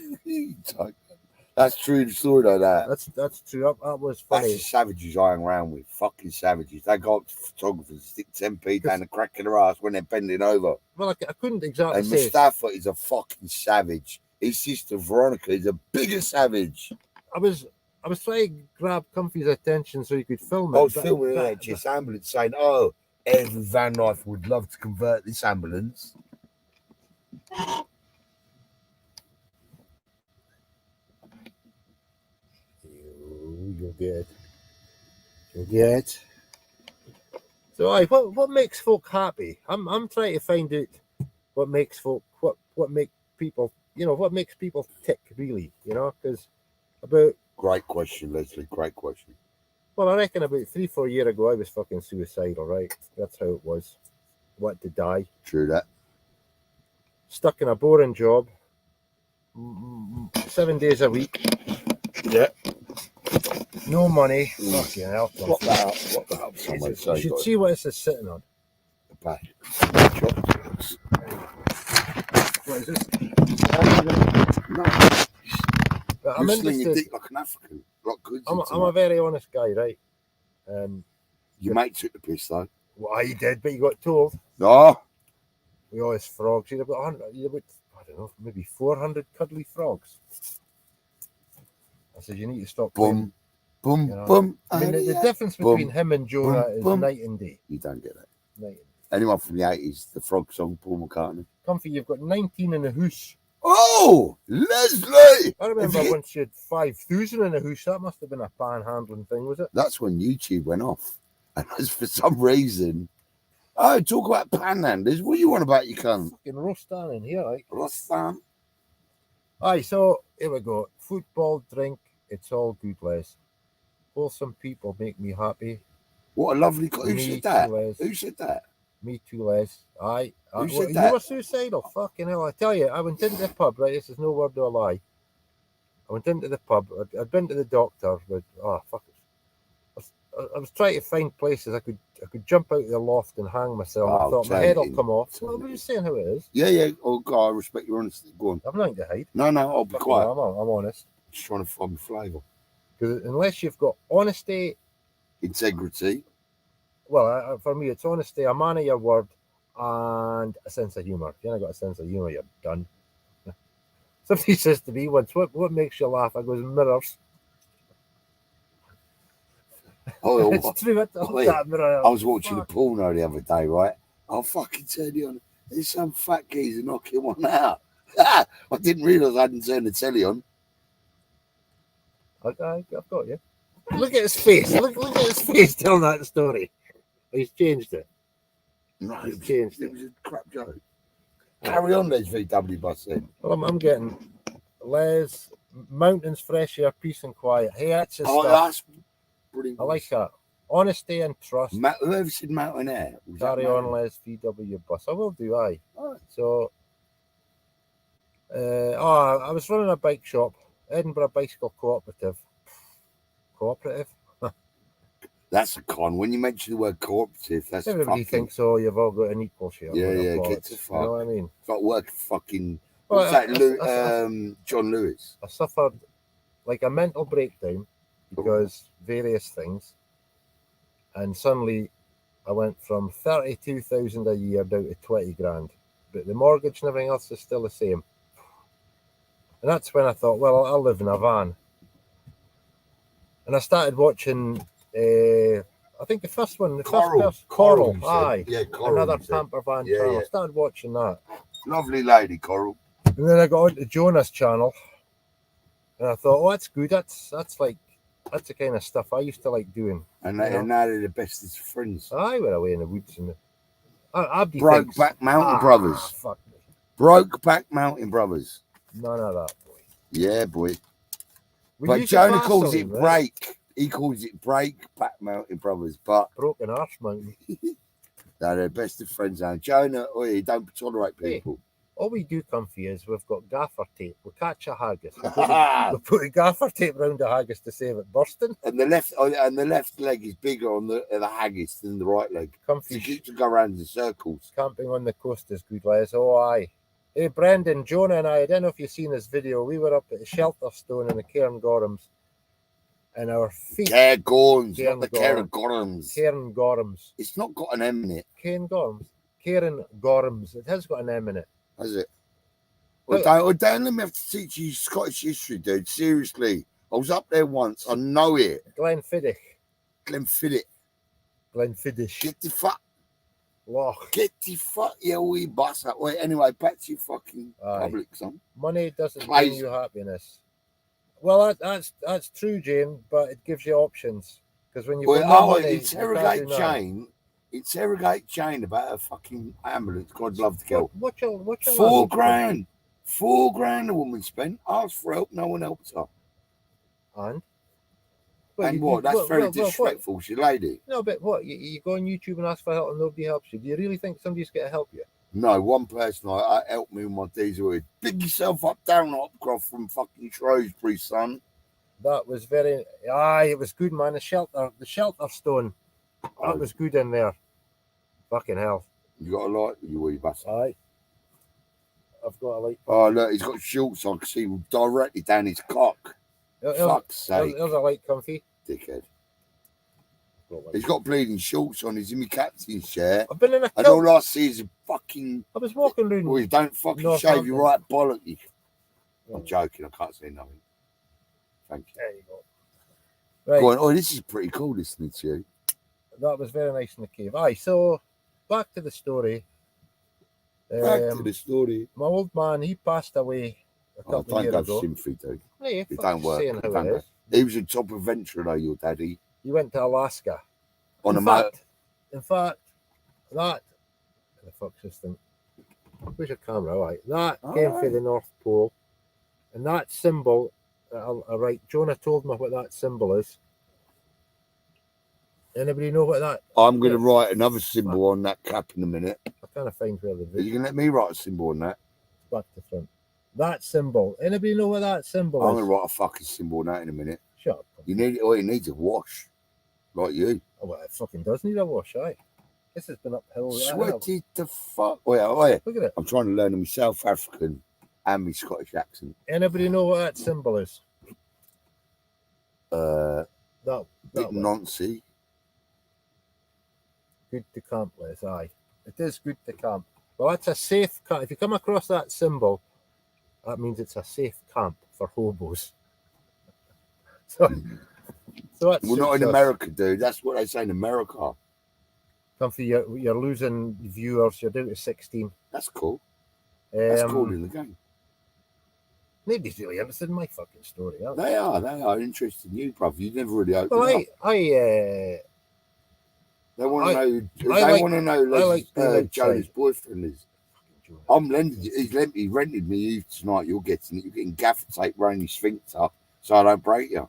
That's true story though. That's true. That was funny. That's the savages I hang around with. Fucking savages. They go up to photographers, stick 10p down the crack of their ass when they're bending over. Well, I couldn't exactly and say. Mustafa is a fucking savage. His sister Veronica is a bigger savage. I was trying to grab Comfy's attention so he could film it. I was filming an NHS ambulance saying, "Oh, every van life would love to convert this ambulance." You'll get it. So, what makes folk happy? I'm trying to find out what makes folk, what make people, what makes people tick, really, because Great question, Leslie. Great question. Well, I reckon about 3-4 years ago, I was fucking suicidal, right? That's how it was. Wanted to die. True that. Stuck in a boring job, 7 days a week. Yeah. No money. Fucking hell. What that up? Someone say. You should see what this is sitting on. The bag. What is this? No. But I'm interested. Your dick like an African. Like goods. I'm a very honest guy, right? Your mate took the piss though. Well, he did, but he got told. No. We all his frogs. He had about 100. He had about, I don't know, maybe 400 cuddly frogs. I said, you need to stop. Boom. Boom, I mean, the difference between him and Jonah is night and day. You don't get that. Night and day. Anyone from the 80s, the frog song, Paul McCartney. Comfy, you've got 19 in the hoose. Oh, Leslie! I remember once you had 5,000 in a hoose. That must have been a panhandling thing, was it? That's when YouTube went off. And for some reason, talk about panhandlers. What do you want about, you cunt? Fucking Rostan in here, like. Rostan. Aye, so here we go. Football, drink, it's all good, Les. Wholesome people make me happy. What a lovely... Who said that? Who said that? Me too, Les. Aye. Who said that? You were suicidal. Fucking hell. I tell you, I went into the pub, right? This is no word of a lie. I went into the pub. I'd been to the doctor, but... Oh, fuck it. I was trying to find places I could jump out of the loft and hang myself. I thought my head will come off. Well, I'm just saying how it is. Yeah. Oh, God, I respect your honesty. Go on. I've nothing to hide. No, I'll be quiet. I'm honest. Just trying to find the flavour. Because unless you've got honesty... Integrity. Well, for me, it's honesty, a man of your word, and a sense of humour. If you ain't got a sense of humour, you're done. Somebody says to me once, what makes you laugh? I goes, mirrors. Oh, it's true. That mirror. I was watching a porno the other day, right? I'll fucking turn you on. There's some fat geezer knocking one out. I didn't realise I hadn't turned the telly on. I've got you. Look at his face. Look at his face telling that story. He's changed it. No, he's changed it. It was a crap joke. Carry on, Les VW bus then. Well, I'm getting Les, mountains, fresh air, peace and quiet. Hey, that's the Oh, stuff. that's brilliant. I like that. Honesty and trust. Whoever said Mountain Air? Carry on, Les, VW bus. I will do, aye. Oh. So, I was running a bike shop, Edinburgh Bicycle Cooperative. Cooperative? That's a con. When you mention the word cooperative, that's Everybody thinks, oh, you've all got an equal share. Yeah, get to fuck. You know what I mean? It's like working fucking. Well, What's that? John Lewis. I suffered like a mental breakdown because various things, and suddenly I went from 32,000 a year down to 20 grand, but the mortgage and everything else is still the same. And that's when I thought, well, I'll live in a van. And I started watching. I think the first one, Coral, aye, yeah, Coral, another camper van channel. Yeah. I started watching that. Lovely lady, Coral. And then I got onto Jonah's channel, and I thought, oh, that's good. That's the kind of stuff I used to like doing. And now they're the bestest friends. I went away in the woods and Brokeback Mountain Brothers. Fuck me. Brokeback Mountain Brothers. None of that, boy. Yeah, boy. We But use Jonah Vaseline, calls it right? break. He calls it Breakback Mountain Brothers. But Broken Arse Mountain. they're the best of friends now. Jonah, he don't tolerate people. All we do, Comfy, is we've got gaffer tape. We catch a haggis. We put a gaffer tape around the haggis to save it bursting. And the left leg is bigger on the haggis than the right leg. Comfy So you keep to go around in circles. camping on the coast is good, Les. Oh, aye. Hey, Brendan, Jonah and I don't know if you've seen this video. We were up at the Shelter Stone in the Cairn Gorhams. And our feet... Cairngorms, not the Cairngorms. Cairn Gorhams. It's not got an M in it. Cairn Gorhams. Cairn Gorhams. It has got an M in it. Has it? Well, don't let me have to teach you Scottish history, dude. Seriously. I was up there once. I know it. Glenfiddich. Glenfiddich. Glenfiddich. Get the fuck. Loch. Get the fuck, yeah, wee bastard. Wait, anyway, back to your fucking public, son. Money doesn't bring you happiness. Well, that's true, Jane, but it gives you options. Because when you interrogate Jane about a fucking ambulance. God love the girl. What your $4,000. $4,000 a woman spent. Asked for help, no one helped her. And? That's very disrespectful. She's a lady. No, but what? You go on YouTube and ask for help and nobody helps you. Do you really think somebody's going to help you? No, one person I helped me with my diesel. Big yourself up down Hopcroft from fucking Shrewsbury, son. That was it was good, man. The shelter stone. That was good in there. Fucking hell. You got a light? You wee bastard. Aye. I've got a light. Oh, look, he's got shorts on. I can see directly down his cock. Fuck's sake. There's a light, Comfy. Dickhead. He's got bleeding shorts on. He's in my captain's chair. I've been in a and all I see is a fucking... I was walking around... Well, you don't fucking shave your right bollock. I'm joking. I can't say nothing. Thank you. There you go. Right. Go on. Oh, this is pretty cool listening to you. That was very nice in the cave. Aye, so back to the story. Back to the story. My old man, he passed away a couple of years ago. Sympathy, dude. Hey, it don't work. He was a top adventurer, your daddy. He went to Alaska. On a motor. In fact, that... The fuck system. Where's your camera? All right. That came for the North Pole. And that symbol... right, Jonah told me what that symbol is. Anybody know what that... I'm going to write another symbol on that cap in a minute. I can't find where the... Are you going to let me write a symbol on that? Back to front. That symbol. Anybody know what that symbol is? I'm going to write a fucking symbol on that in a minute. Shut up. You need it, or it needs a wash. Like you. Oh, well, it fucking does need a wash, aye. This has been uphill. Sweaty the fuck. Wait. Look at it. I'm trying to learn my South African and my Scottish accent. Anybody know what that symbol is? That Nancy. Nancy. Good to camp, Les, aye. It is good to camp. Well, that's a safe camp. If you come across that symbol, that means it's a safe camp for hobos. So that's... We're not in America, dude. That's what they say in America. Comfy, you're losing viewers. You're down to 16. That's cool. That's cool in the game. Nobody's really interested in my fucking story. They are interested in you, bruv. You never really open up. They want to know. They want to know. Like Jonah's boyfriend is. Joe. I'm lending you. He rented me you tonight. You're getting it. You're getting gaffer tape around your sphincter so I don't break you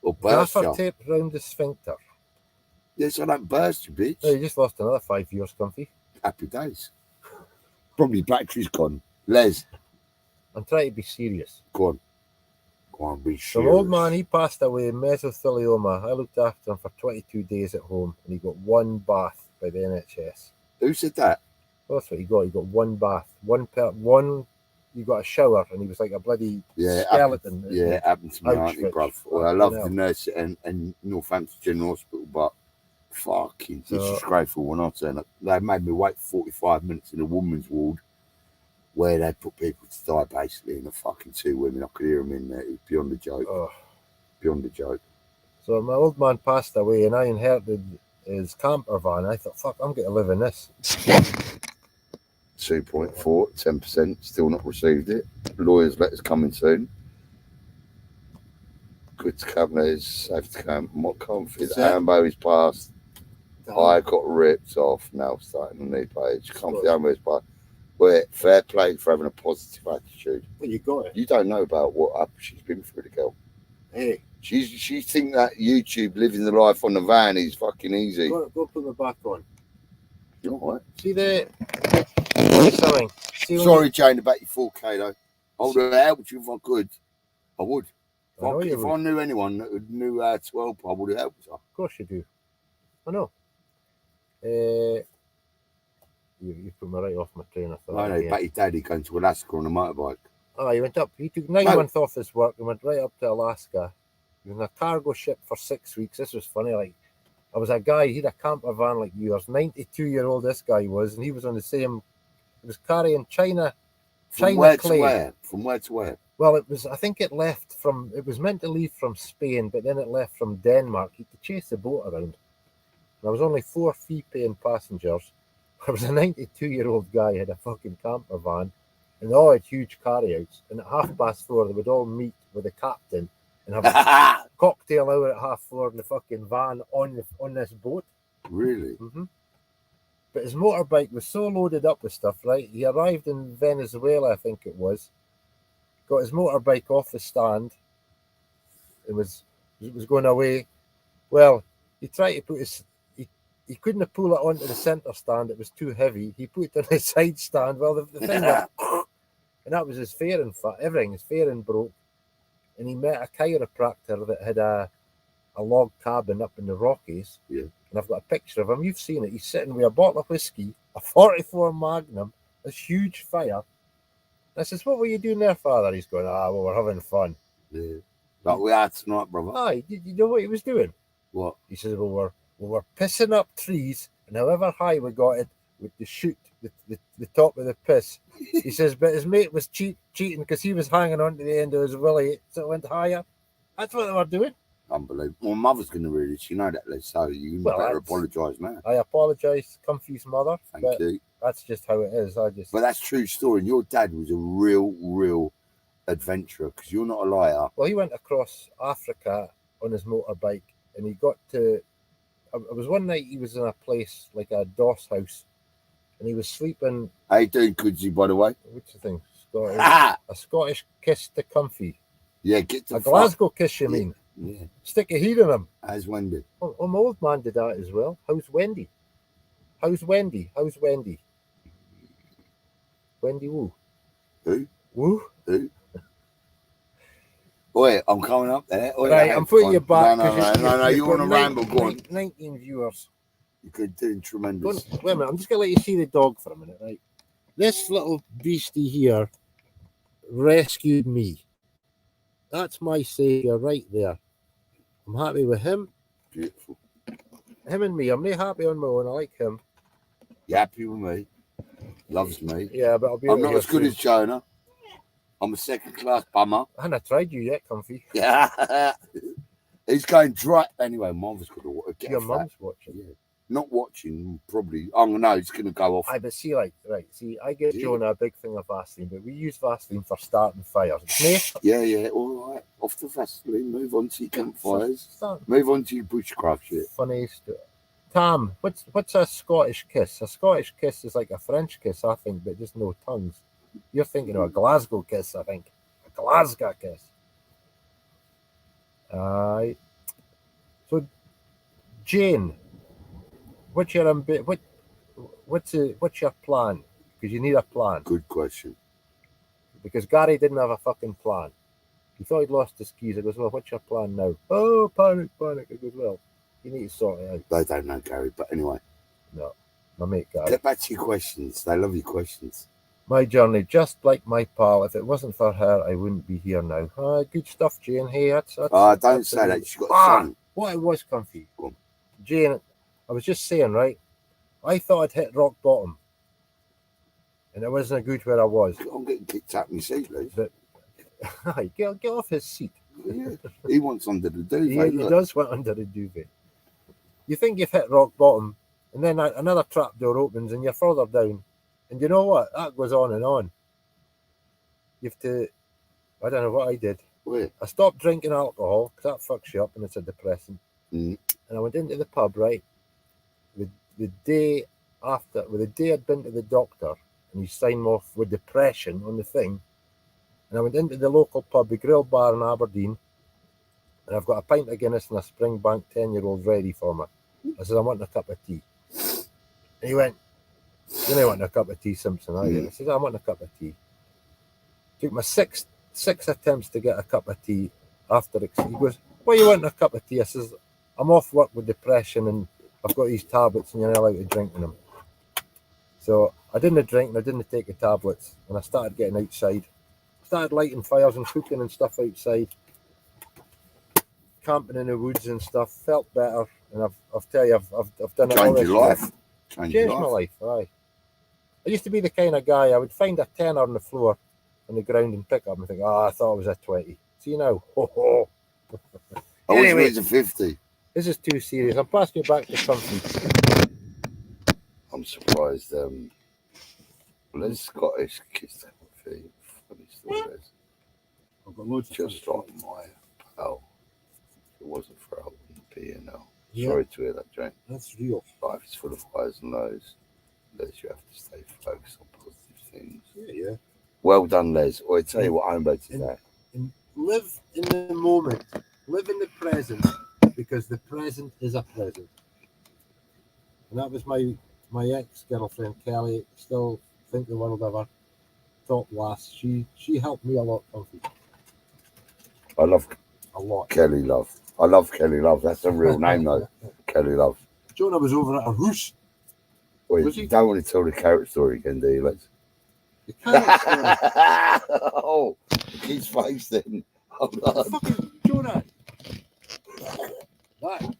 or burst Gaffer you. tape round the sphincter. Yes, so I don't burst you, bitch. Oh, you just lost another 5 years, Comfy. Happy days. Probably battery's gone. Les, I'm trying to be serious. go on. Go on, be Some serious. old man, he passed away, mesothelioma. I looked after him for 22 days at home, and he got one bath by the NHS. Who said that? Well, that's what he got. He got one bath. You got a shower, and he was like a bloody skeleton. It happened to me, auntie, Auschwitz. bruv. Well, I Fucking love hell. the nurse and Northampton General Hospital, but fucking So- disgraceful when I turned up. They made me wait 45 minutes in a woman's ward where they put people to die basically, and the fucking 2 women, I could hear them in there. It was beyond a joke. Oh. Beyond a joke. So my old man passed away, and I inherited his camper van. I thought, fuck, I'm going to live in this. 2.4, 10%, still not received it. Lawyers' letters coming soon. Good to come, there's safe to come. What comfy, the Ambo is passed. I got ripped off, now starting a new page. Comfy Ambo is passed. Well, fair play for having a positive attitude. Well, you got it. You don't know about what she's been through, the girl. Hey, She think that YouTube living the life on the van is fucking easy. go put my back on. You all right? See something. Sorry, Jane, about your 4K though. I would have helped you if I could. I would. If I knew anyone that knew how to help, I would have helped her. Of course you do. I know. You put me right off my train of thought. I know, but your daddy going to Alaska on a motorbike. Oh, he went up. He took 9 months off his work and went right up to Alaska. He was in a cargo ship for 6 weeks. This was funny. Like, I was a guy, he had a camper van like yours. 92-year-old this guy was, and he was on the same. He was carrying China where clay. To where? From where to where? Well, it was. I think it left from. It was meant to leave from Spain, but then it left from Denmark. He could chase the boat around. There was only 4 fee-paying passengers. There was a 92-year-old guy who had a fucking camper van, and they all had huge carryouts. And at 4:30, they would all meet with the captain and have a cocktail hour at 4:30 in the fucking van on this boat. Really? Mm-hmm. But his motorbike was so loaded up with stuff, right? He arrived in Venezuela, I think it was. Got his motorbike off the stand. It was going away. Well, he tried to put his. He couldn't pull it onto the centre stand. It was too heavy. He put it on the side stand. Well, the thing went, and that was his fairing. Everything, his fairing broke. And he met a chiropractor that had a log cabin up in the Rockies. Yeah. And I've got a picture of him. You've seen it. He's sitting with a bottle of whiskey, a 44 Magnum, this huge fire. And I says, "What were you doing there, Father?" He's going, well, we're having fun. Yeah. Like we are tonight, brother. Aye, you know what he was doing? What? He says, well, we're pissing up trees, and however high we got it, with the shoot the top of the piss. He says, but his mate was cheating because he was hanging on to the end of his willy, so it went higher. That's what they were doing. Unbelievable. My mother's going to read it. You know that, Les. So you better apologise now. I apologise, Comfy's mother. Thank you. That's just how it is. But that's true story. And your dad was a real adventurer, because you're not a liar. Well, he went across Africa on his motorbike, and he got to. It was one night he was in a place like a doss house, and he was sleeping. How you doing, Goodsy, by the way? What's the thing? A Scottish kiss to Comfy. Yeah, get a Glasgow kiss, you mean? Yeah. Stick a heat in him. How's Wendy? Oh, my old man did that as well. How's Wendy? Wendy Woo. Who? Woo? Who? Oi, I'm coming up there. Oi, right, I'm putting you back. No, you want to ramble, go on. 19 viewers. You're doing tremendous. Wait a minute, I'm just going to let you see the dog for a minute, right? This little beastie here rescued me. That's my saviour right there. I'm happy with him. Beautiful. Him and me. I'm not happy on my own. I like him. You happy with me? Loves me. Yeah, but I'm not as good as Jonah. I'm a second-class bummer. I haven't tried you yet, Comfy. Yeah. He's going dry. Anyway, Mum's got to get your mum's watching. Yeah. Not watching, probably. Oh, no, it's going to go off. But see, I get Jonah a big thing of Vaseline, but we use Vaseline for starting fires. Yeah, all right. Off the Vaseline, move on to your campfires. Move on to your bushcraft shit. Funny stuff. Tam, what's a Scottish kiss? A Scottish kiss is like a French kiss, I think, but just no tongues. You're thinking of a Glasgow kiss, I think. A Glasgow kiss. Aye. So, Jane, what's your what's your plan? Because you need a plan. Good question. Because Gary didn't have a fucking plan. He thought he'd lost his keys. I goes, well, what's your plan now? Oh, panic. I goes, well, you need to sort it out. They don't know, Gary, but anyway. No, my mate Gary. Get back to your questions. They love your questions. My journey, just like my pal. If it wasn't for her, I wouldn't be here now. Good stuff, Jane. Hey, that's don't say that. She's got a son. What it was, Comfy. Jane, I was just saying, right? I thought I'd hit rock bottom. And it wasn't good where I was. I'm getting kicked out of my seat, Liz. But, get off his seat. Yeah, he wants under the duvet. He does want under the duvet. You think you've hit rock bottom, and then another trap door opens and you're further down. And you know what? That goes on and on. You have to, I don't know what I did. Wait. I stopped drinking alcohol because that fucks you up and it's a depressant. Mm. And I went into the pub, right? The day after, the day I'd been to the doctor and he signed me off with depression on the thing. And I went into the local pub, the Grill Bar in Aberdeen, and I've got a pint of Guinness and a Springbank 10-year-old ready for me. I said, I want a cup of tea. And he went, you know, I want a cup of tea, Simpson. I said, I want a cup of tea. Took my six attempts to get a cup of tea after he goes, why you want a cup of tea? I says, I'm off work with depression and I've got these tablets and you're not allowed to drink them. So I didn't drink and I didn't take the tablets and I started getting outside. Started lighting fires and cooking and stuff outside, camping in the woods and stuff. Felt better, and I've tell you, I've done it all this year. Changed my life. Aye. I used to be the kind of guy I would find a tenner on the floor, on the ground, and pick up and think, I thought it was a 20. See now, Anyway, it's a 50. This is too serious. I'm passing you back to something. I'm surprised. Liz Scottish kissed that thing. I've got loads just like my pal. If it wasn't for helping the P&L. Yeah. Sorry to hear that, Jane. That's real. Life is full of highs and lows. Les, you have to stay focused on positive things. Yeah. Well done, Les. I tell you what I'm about to say. And live in the moment. Live in the present, because the present is a present. And that was my ex-girlfriend, Kelly. Still think the world of her. Top lass. She helped me a lot, Comfy. I love a lot. Kelly Love. I love Kelly Love. That's a real name, though. Kelly Love. Jonah was over at her house. Wait, you don't want to tell the carrot story again, do you, Les? The carrot story? Oh, his face then. Hold on. Fucking Jonah. That.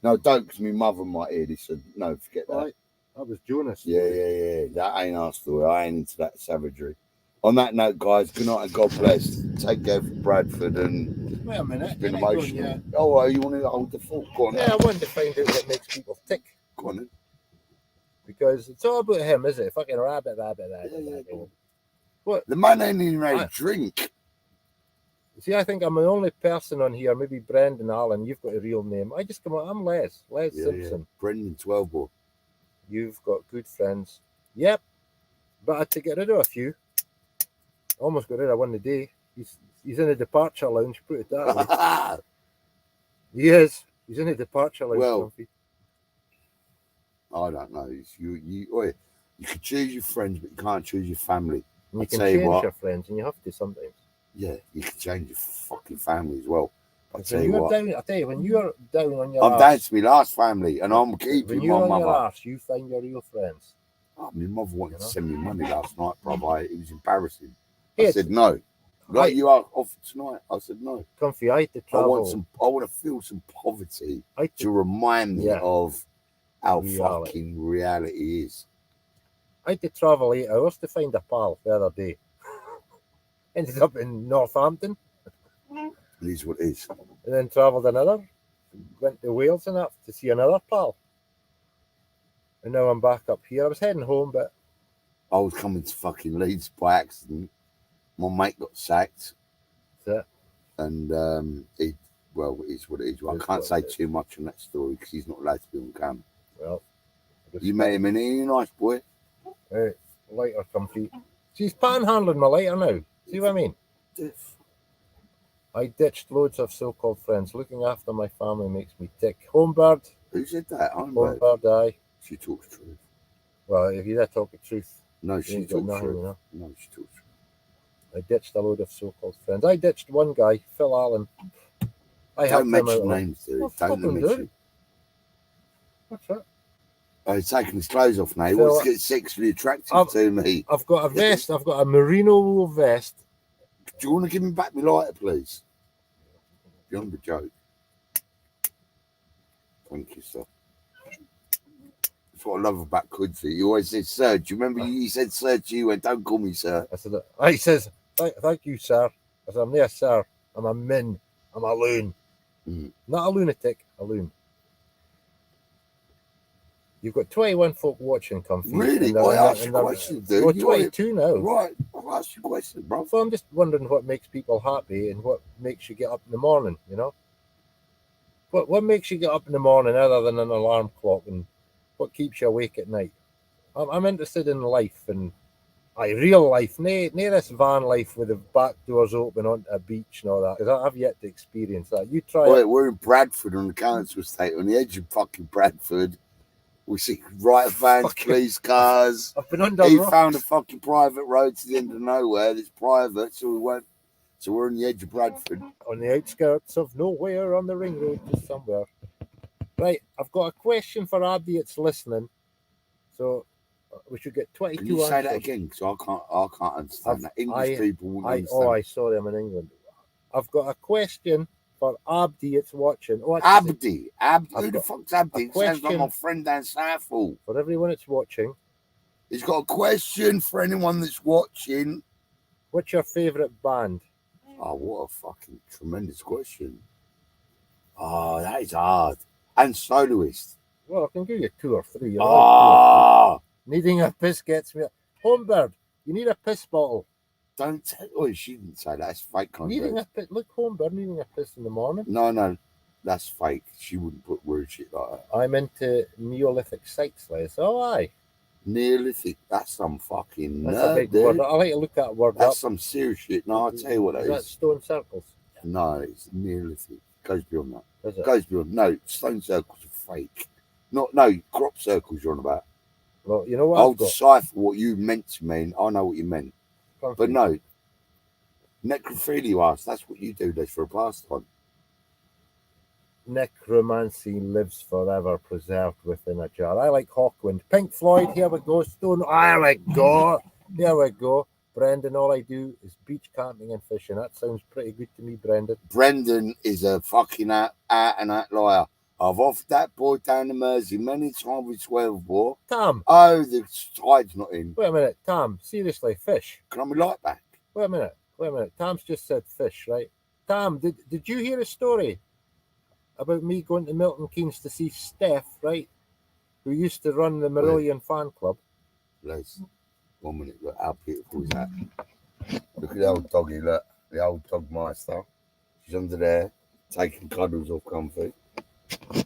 No, don't, because my mother might hear this. So no, forget that. Right. That was Jonas. Yeah. That ain't our story. I ain't into that savagery. On that note, guys, good night and God bless. Take care from Bradford and wait a minute. It's been emotional. Oh, you want to hold the thought? Go on. Yeah, I wanted to find out what makes people tick. Go on then. Because it's all about him, is it? Fucking rabbit. Yeah. What? The man ain't even had a drink. See, I think I'm the only person on here, maybe Brendan Allen, you've got a real name. I just come out, I'm Les Simpson. Yeah. Brendan 12 ball. You've got good friends. Yep. But I had to get rid of a few. Almost got rid of one today. He's in a departure lounge, put it that way. He is. He's in a departure lounge. Well, I don't know. You can choose your friends, but you can't choose your family. And you can change your friends, and you have to sometimes. Yeah, you can change your fucking family as well. I tell you what. I tell you, when you're down on your I'm down to my last family, and I'm keeping when you're my on mother. Your arse, you find your real friends. Oh, my mother wanted to send me money last night, bro. It was embarrassing. Yes. I said no. Like you are off tonight. I said no. Comfy, I had to travel. I want to feel some poverty to remind me of how fucking reality is. I had to travel 8 hours to find a pal the other day. Ended up in Northampton. It is what it is. And then travelled another. Went to Wales and that to see another pal. And now I'm back up here. I was heading home, but I was coming to fucking Leeds by accident. My mate got sacked. That's it. And it is what it is. Well, I can't say too much on that story because he's not allowed to be on cam. Well, You met him in here, nice boy. Hey, lighter comfy. She's panhandling my lighter now. See what I mean? I ditched loads of so-called friends. Looking after my family makes me tick. Homebird. Who said that? Homebird. Homebird, aye. She talks truth. Well, if you talk the truth, No, you she ain't got talks nothing, truth. you know. No, she talks truth. I ditched a load of so-called friends. I ditched one guy, Phil Allen. I helped Don't him out. mention names, dude. Well, Don't fucking mention. dude. What's that? Oh, he's taking his clothes off now. He Phil- wants to get sexually attractive to me. I've got a vest. I've got a merino wool vest. Do you want to give me back my lighter, please? Beyond the joke. Thank you, sir. That's what I love about Quincy. He always says, sir. Do you remember you said sir to you and don't call me sir? I said, he says, thank you, sir. I said, I'm there, sir. I'm a min. I'm a loon. Not a lunatic, a loon. You've got 21 folk watching, Comfy. Really? I asked you a question, dude. We're 22 now. Right. I asked you a question, bro. So I'm just wondering what makes people happy and what makes you get up in the morning, you know? What makes you get up in the morning other than an alarm clock, and what keeps you awake at night? I'm interested in life, and real life, nae this van life with the back doors open onto a beach and all that, because I've yet to experience that. You try it. We're in Bradford on the council estate, on the edge of fucking Bradford. We see riot vans, police cars. I've been under He rocks. found a fucking private road to the end of nowhere that's private, so we won't. So we're on the edge of Bradford. On the outskirts of nowhere, on the ring road to somewhere. Right, I've got a question for Abdi that's listening. So we should get 22 Can you say answers. that again? Because I can't understand that. English people won't understand. Oh, sorry, I'm in England. I've got a question for Abdi that's watching. Abdi. Who the fuck's Abdi? It sounds like my friend down Southall. For everyone that's watching. He's got a question for anyone that's watching. What's your favourite band? Oh, what a fucking tremendous question. Oh, that is hard. And soloist. Well, I can give you 2 or 3. Needing a piss gets me. Homebird, you need a piss bottle. Don't tell. Oh, she didn't say that. That's fake content. Needing a piss. Look, Homebird, needing a piss in the morning. No, that's fake. She wouldn't put weird shit like that. I'm into Neolithic sites, Les. Oh, aye. Neolithic. That's some fucking. That's a big word. I like to look that word up. That's some serious shit. No, I'll tell you what that is. Is that stone circles? No, it's Neolithic. Goes beyond that. Is it? Goes beyond. No, stone circles are fake. No, crop circles you're on about. Well, you know what? I'll decipher what you meant to mean. I know what you meant. But no, necrophilia, you asked. That's what you do. That's for a pastime. Necromancy lives forever, preserved within a jar. I like Hawkwind. Pink Floyd, here we go. Stone, here we go. Here we go. Brendan, all I do is beach camping and fishing. That sounds pretty good to me, Brendan. Brendan is a fucking out and out liar. I've offered that boy down the Mersey many times with 12 bore. Tom. Oh, the tide's not in. Wait a minute, Tom. Seriously, fish. Can I be light back? Wait a minute. Tom's just said fish, right? Tom, did you hear a story about me going to Milton Keynes to see Steph, right? Who used to run the Marillion fan club? Les, 1 minute. Look, how beautiful is that? Look at the old doggy, look. The old dog master. She's under there, taking cuddles off Comfy.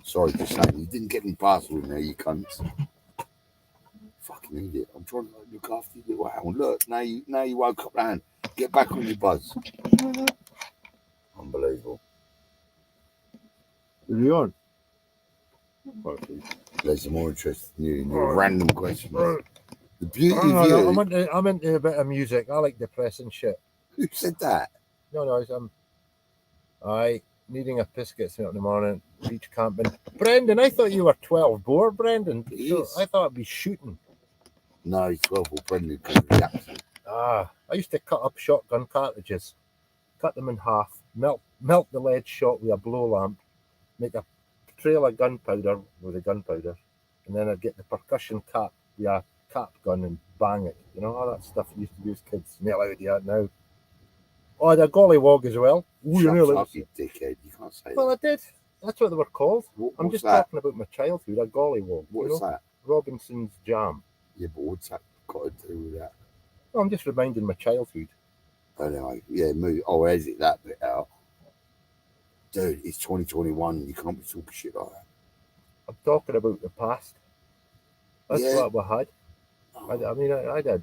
Sorry for saying, you didn't get any parcel in there, you cunts. Fucking idiot. I'm trying to look after you, little hound. Look, now you woke up the hand. Get back on your buzz. Unbelievable. Is he on? There's more interest in you in your random questions. The beauty of you. I'm into a bit of music. I like depressing shit. Who said that? No, needing a piss gets me up in the morning, beach camping. Brendan, I thought you were 12 bore, Brendan. So I thought it'd be shooting. No, he's 12 bore Brendan because of the accent. I used to cut up shotgun cartridges, cut them in half, melt the lead shot with a blow lamp, make a trail of gunpowder with a gunpowder, and then I'd get the percussion cap with a cap gun and bang it. You know, all that stuff we used to do as kids. Not allowed to do that now. Oh, I had a gollywog as well. Shut up, you dickhead. You can't say that. Well, I did. That's what they were called. I'm just talking about my childhood. A gollywog. What's that? Robinson's jam. Yeah, but what's that got to do with that? Well, I'm just reminding my childhood. Anyway, yeah, move. Oh, edit that bit out. Dude, it's 2021. You can't be talking shit like that. I'm talking about the past. That's Yeah. what we had. I mean, I did.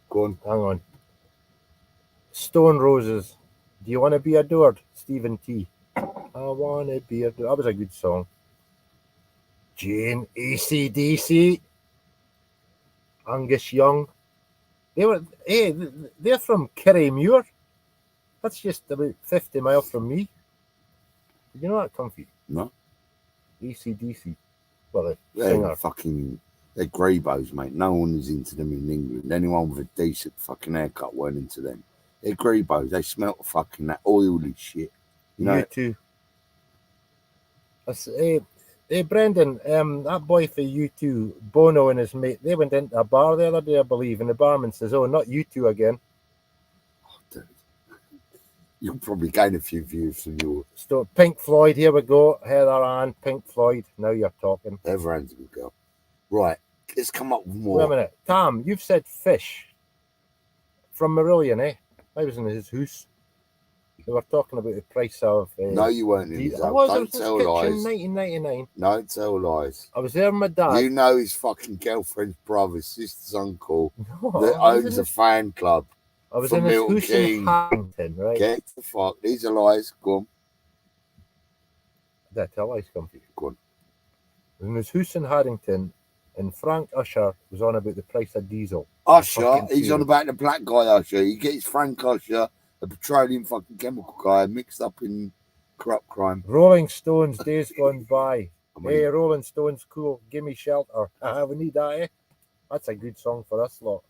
Go on. Hang on. Stone Roses. Do you want to be adored? Stephen T. I want to be adored. That was a good song. Jane, AC/DC, Angus Young. They're from Kirriemuir. That's just about 50 miles from me. Did you know that, Comfy? No. AC/DC. Well, the They're singer. they're greybos, mate. No one is into them in England. Anyone with a decent fucking haircut weren't into them. They're greybos. They smell fucking that oily shit. You know? You too. Hey, Brendan, that boy for U2, Bono and his mate, they went into a bar the other day, I believe, and the barman says, "Oh, not you two again." Oh, dude. You'll probably gain a few views from your... So, Pink Floyd, here we go. Heather Ann, Pink Floyd. Now you're talking. Everyone's a good girl. Right, let's come up with more. Wait a minute. Tom, you've said fish. From Marillion, eh? I was in his house. They were talking about the price of... No, you weren't in his house. Don't tell lies. 1999. Don't tell lies. I was there with my dad. You know his fucking girlfriend's brother, sister's uncle, No, that owns a fan club. I was from in his Milton house in Keynes. Harrington, right? Get the fuck. These are lies. Go on. Did I tell lies, Comfy? Go on. I was in his house in Harrington, and Frank Usher was on about the price of diesel. Usher, Fucking he's tune. on about the black guy Usher. He gets Frank Usher, a petroleum fucking chemical guy, mixed up in corrupt crime. Rolling Stones, Days Gone By. I mean, Hey, Rolling Stones, cool. Give me shelter. We need that, eh? That's a good song for us lot.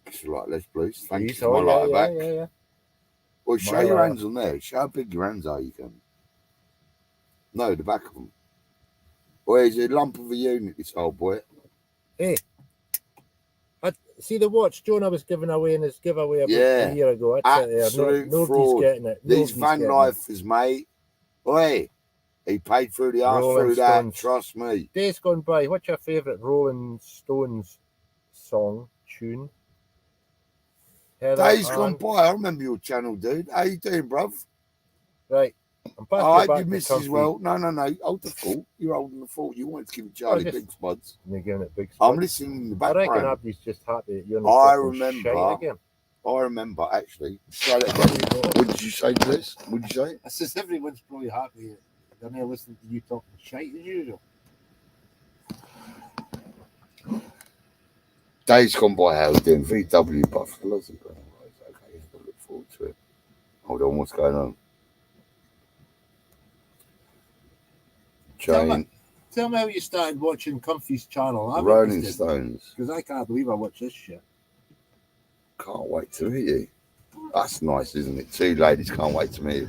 it's like Les Blues. Thank you Please, for my lighter back. yeah. Well, show My your lighter. hands on there. Show how big your hands are. You can. No, the back of them. Well, he's a lump of a unit, this old boy. Hey, see the watch Jonah was giving away in his giveaway about Yeah, a year ago. That's it there. absolute Nobody's fraud. getting it. These Nobody's van getting it. lifers, mate. Oi, he paid through the arse Rolling through that. Stones. Trust me. Days Gone By. What's your favourite Rolling Stones song, tune? Heather Days Ann? gone by. I remember your channel, dude. How you doing, bruv? Right. I'm back I to hope you back missed to as well. No. Hold the fort. You're holding the fort. You wanted to give Charlie just- big spuds. You're giving it big I'm spot. listening in the I reckon background. Abby's just happy that you're I not talking remember. shite again. I remember, actually. Say that again. What did you say, Bliss? What did you say? I says everyone's probably happy that they're not listening to you talking shite as usual. Days gone by, how we doing? VW Buffaloes. Okay, I'll look forward to it. Hold on, what's going on? Jane, Tell me how you started watching Comfy's channel. I'm Rolling interested, Stones. because I can't believe I watch this shit. Can't wait to meet you. That's nice, isn't it? Two ladies can't wait to meet you.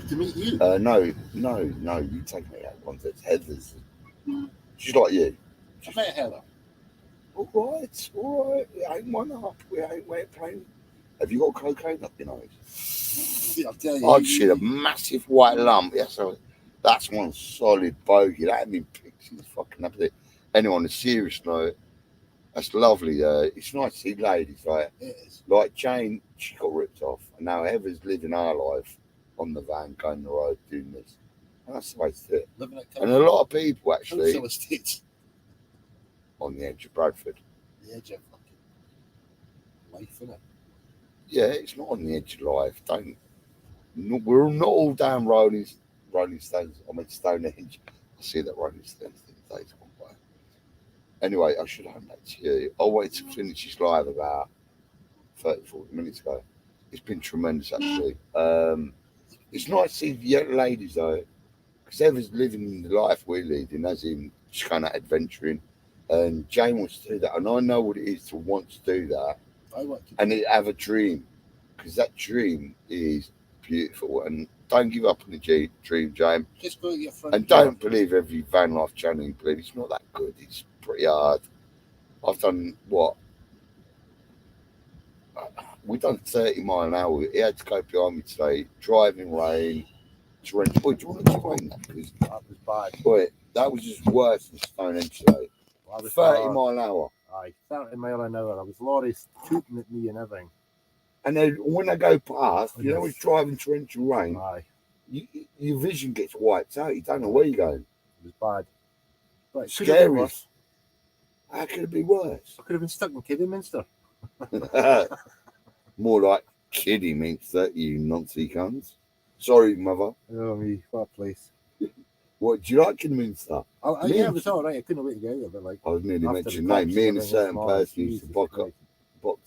To meet you. No. You take me out of context. Heather's. She's like you. I met Heather. All right. We ain't one up. We ain't playing. Have you got cocaine up your nose? I'll tell you. I'd shit a massive white lump. Yeah, so that's one solid bogey. That ain't been pictures fucking up there. Anyway, on a serious note, that's lovely. It's nice to see ladies like Jane. She got ripped off, and now Heather's living our life on the van, going the road, doing this. And that's the way to do it. Living at And a lot of people actually Council Estates. on the edge of Bradford. The edge of fucking life, innit? Yeah, it's not on the edge of life. We're not all down Rolling Stones. I mean Stonehenge. I see that Rolling Stones thing days gone by. Anyway, I should hand that to you. I wanted to finish this live about 30-40 minutes ago. It's been tremendous actually. It's nice to see the young ladies though, because Eva's living the life we're leading, as in just kind of adventuring. And Jane wants to do that, and I know what it is to want to do that. I want to. And have a dream, because that dream is beautiful. And don't give up on the dream, James. Just go to your front And door. don't believe every van life channel you believe. It's not that good. It's pretty hard. I've done what? We've done 30 mile an hour. He had to go behind me today, driving rain. Torrential. Boy, do you want to explain that? Because That was bad. boy, that was just worse than Stonehenge today. That was 30 bad. mile an hour. Aye, 30 mile an hour. I was lorries tooting at me and everything. And then when I go past, you know, it's driving torrential rain. Aye, Your vision gets wiped out. You don't know where you're going. it was bad. But Scary. How could it be worse? I could have been stuck in Kidderminster. More like Kidderminster, you Nazi cunts. Sorry, mother. Oh, me, what a place. What, do you like Kidderminster? Yeah, it was all right. I couldn't wait to get out of it. Like, I was nearly after mentioning the name. cops Me and and a everything certain was marvellous. person used to Jesus box Christ.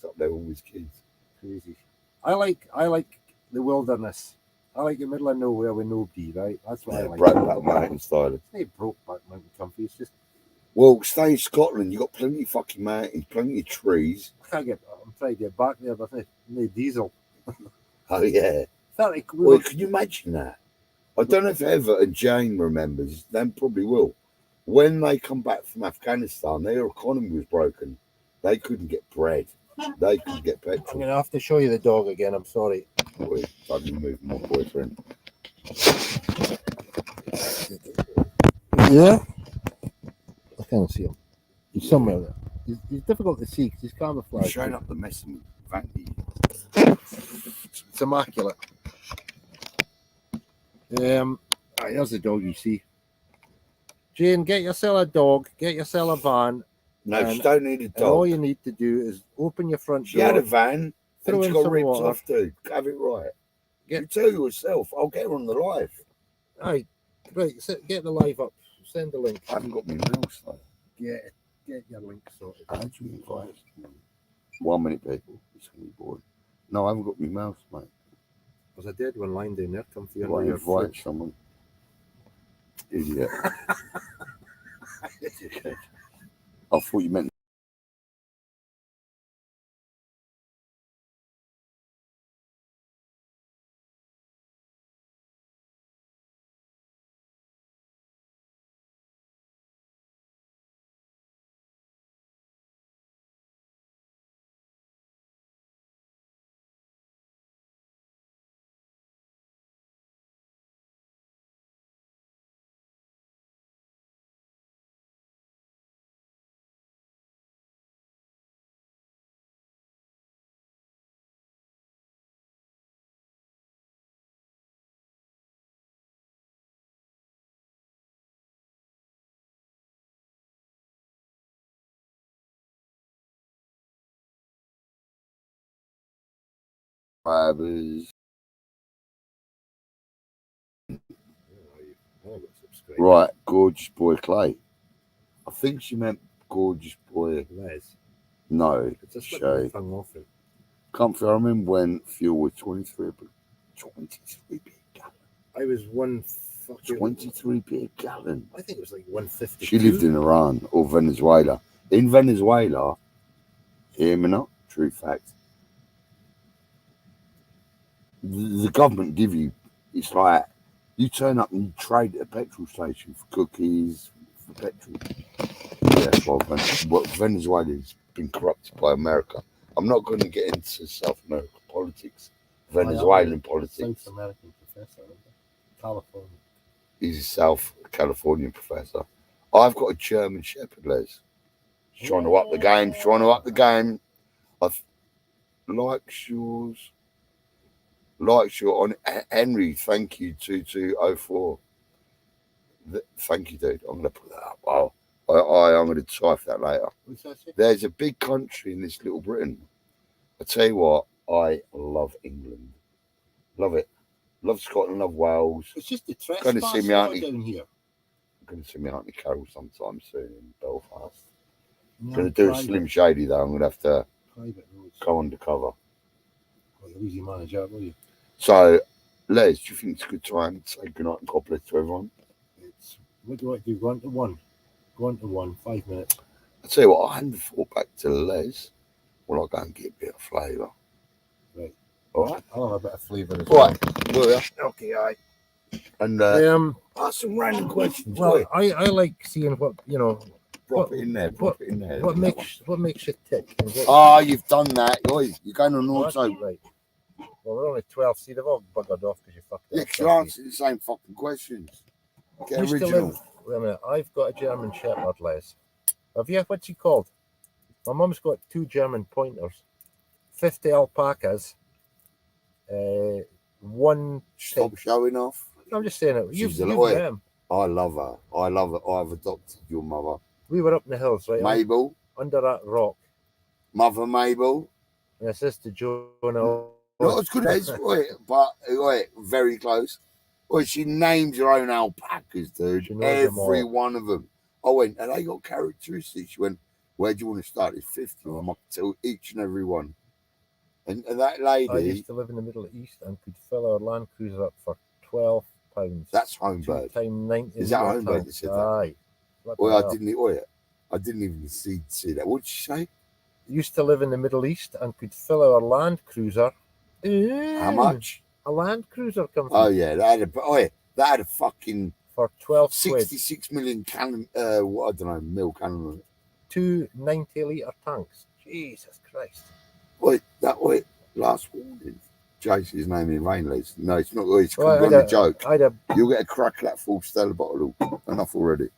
up there with his kids. Crazy. I like the wilderness. I like the middle of nowhere with nobody, right? That's what I like. Brokeback Mountain style. It's not Brokeback Mountain comfy. It's just Well, stay in Scotland. You got plenty of fucking mountains, plenty of trees. I'm trying to get back there, but no diesel. Oh yeah. 30 Well, can you imagine that? I don't know if Eva and Jane remembers. They probably will. When they come back from Afghanistan, their economy was broken. They couldn't get bread. They couldn't get I'm petrol. going to have to show you the dog again. I'm sorry. Boy, suddenly moved my boyfriend. Yeah? I can't see him. He's somewhere there. He's difficult to see because he's camouflaged. Showing up the mess in vanity. It's immaculate. Here's the dog you see. Jane, get yourself a dog, get yourself a van. No, she don't need a And dog. all you need to do is open your front She door. had a van. Throw And in she got some ripped water. off, dude. Have it right. Get- You tell yourself. I'll get her on the live. Right, get the live up. Send the link. I haven't got my mouse though. Get your link sorted. How do you invite? 1 minute, people. It's gonna be bored. No, I haven't got my mouse, mate. There's a dead one lying down there. Come for you. I invite someone. Idiot. Okay. I thought you meant. Right, gorgeous boy Clay. I think she meant gorgeous boy Les. No, It's a Shay. tongue off it. Comfy. I remember when fuel was 23p a gallon. I was 23p a gallon. I think it was like 150. She lived in Iran or Venezuela. In Venezuela, hear me not, true fact. The government give you, it's like you turn up and you trade at a petrol station for cookies, for petrol. Yeah, well, Venezuela's been corrupted by America. I'm not going to get into South American politics, Venezuelan politics. South American professor, California. He's a South Californian professor. I've got a German Shepherd, Les. She's trying to up the game. She's trying to up the game. Likes yours. Likes your on Henry. Thank you 2204. Thank you, dude. I'm gonna put that up. Wow. I'm gonna type that later. There's a big country in this little Britain. I tell you what, I love England. Love it. Love Scotland. Love Wales. It's just the trespass Gonna see me auntie down here. I'm gonna see my Auntie Carol sometime soon in Belfast. No, Gonna do a private- Slim Shady though. I'm gonna have to private roads. go undercover. Well, you'll easy manage that, will you? So, Les, do you think it's a good time to say goodnight and God bless to everyone? What do I do? Go on to one. Go on to one. 5 minutes. I tell you what, I hand the floor back to Les. Well, I'll go and get a bit of flavour. Right. All right. I'll have a bit of flavour as All right. Well, yeah. Okay, aye. And ask some random questions. Well, I like seeing what Drop it in there. Drop it in there. what makes you tick. And what, Oh, you've done that. Oi, you're going on what? auto. Right. Well, we're only 12. See, they've all buggered off because you fucked Yeah, up. because you answer the same fucking questions. Get Used to original. live- Wait a minute. I've got a German Shepherd, Les. Have you? What's he called? My mum's got 2 German pointers, 50 alpacas, one. Stop showing off. I'm just saying it. She's You've a lawyer. them. I love her. I love her. I've adopted your mother. We were up in the hills, right? Mabel, Under that rock. Mother Mabel. And I says to Jonah, Not as good as, but very close. She names her own alpacas, dude. Every one of them. I went, and they got characteristics. She went, where do you want to start? It's 50 of them. I can tell each and every one. And that lady. I used to live in the Middle East and could fill our Land Cruiser up for £12. That's Homebird. 2 times 90. Is that Homebird that said that? Aye. I didn't even see that. What did she say? Used to live in the Middle East and could fill our Land Cruiser. How much? A Land Cruiser comes. Oh yeah, that had a fucking for 12 66 million cannon. Mil cannon on it. 2 90-litre tanks. Jesus Christ. Last warning. Jason's name in rain, Les. No, it's not. It's a joke. You'll get a crack of that full Stella bottle. Enough already.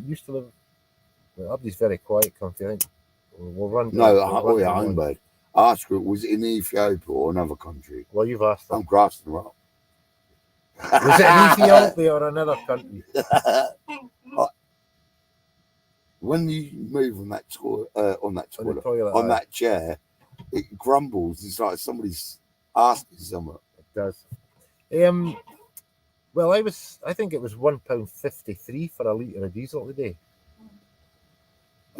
Used to live. Well, Abdi's very quiet, comfy. I think we'll run. Homebird. Ask her, was it in Ethiopia or another country? Well, you've asked her. I'm grasping her up. Was it in Ethiopia or another country? When you move on that that chair, it grumbles. It's like somebody's asking something. It does. Well, I think it was £1.53 for a litre of diesel today.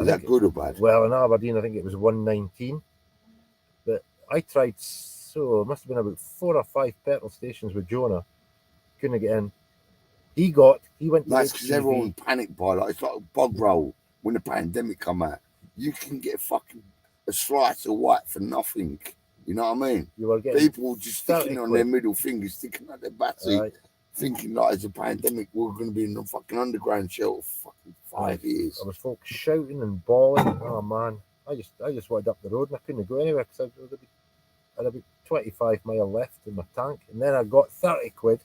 Is that good or bad? Well, in Aberdeen, I think it was £1.19. But I tried, so it must have been about 4 or 5 petrol stations with Jonah. Couldn't get in. He went to That's because everyone panicked by it's like a bog roll when the pandemic come out. You can get a slice of white for nothing. You know what I mean? People just sticking on their middle fingers, sticking at their battery, thinking like it's a pandemic, we're going to be in a fucking underground shelter for fucking 5 years. There was folks shouting and bawling. Oh man, I just went up the road and I couldn't go anywhere because I had about 25 mile left in my tank, and then I got 30 quid.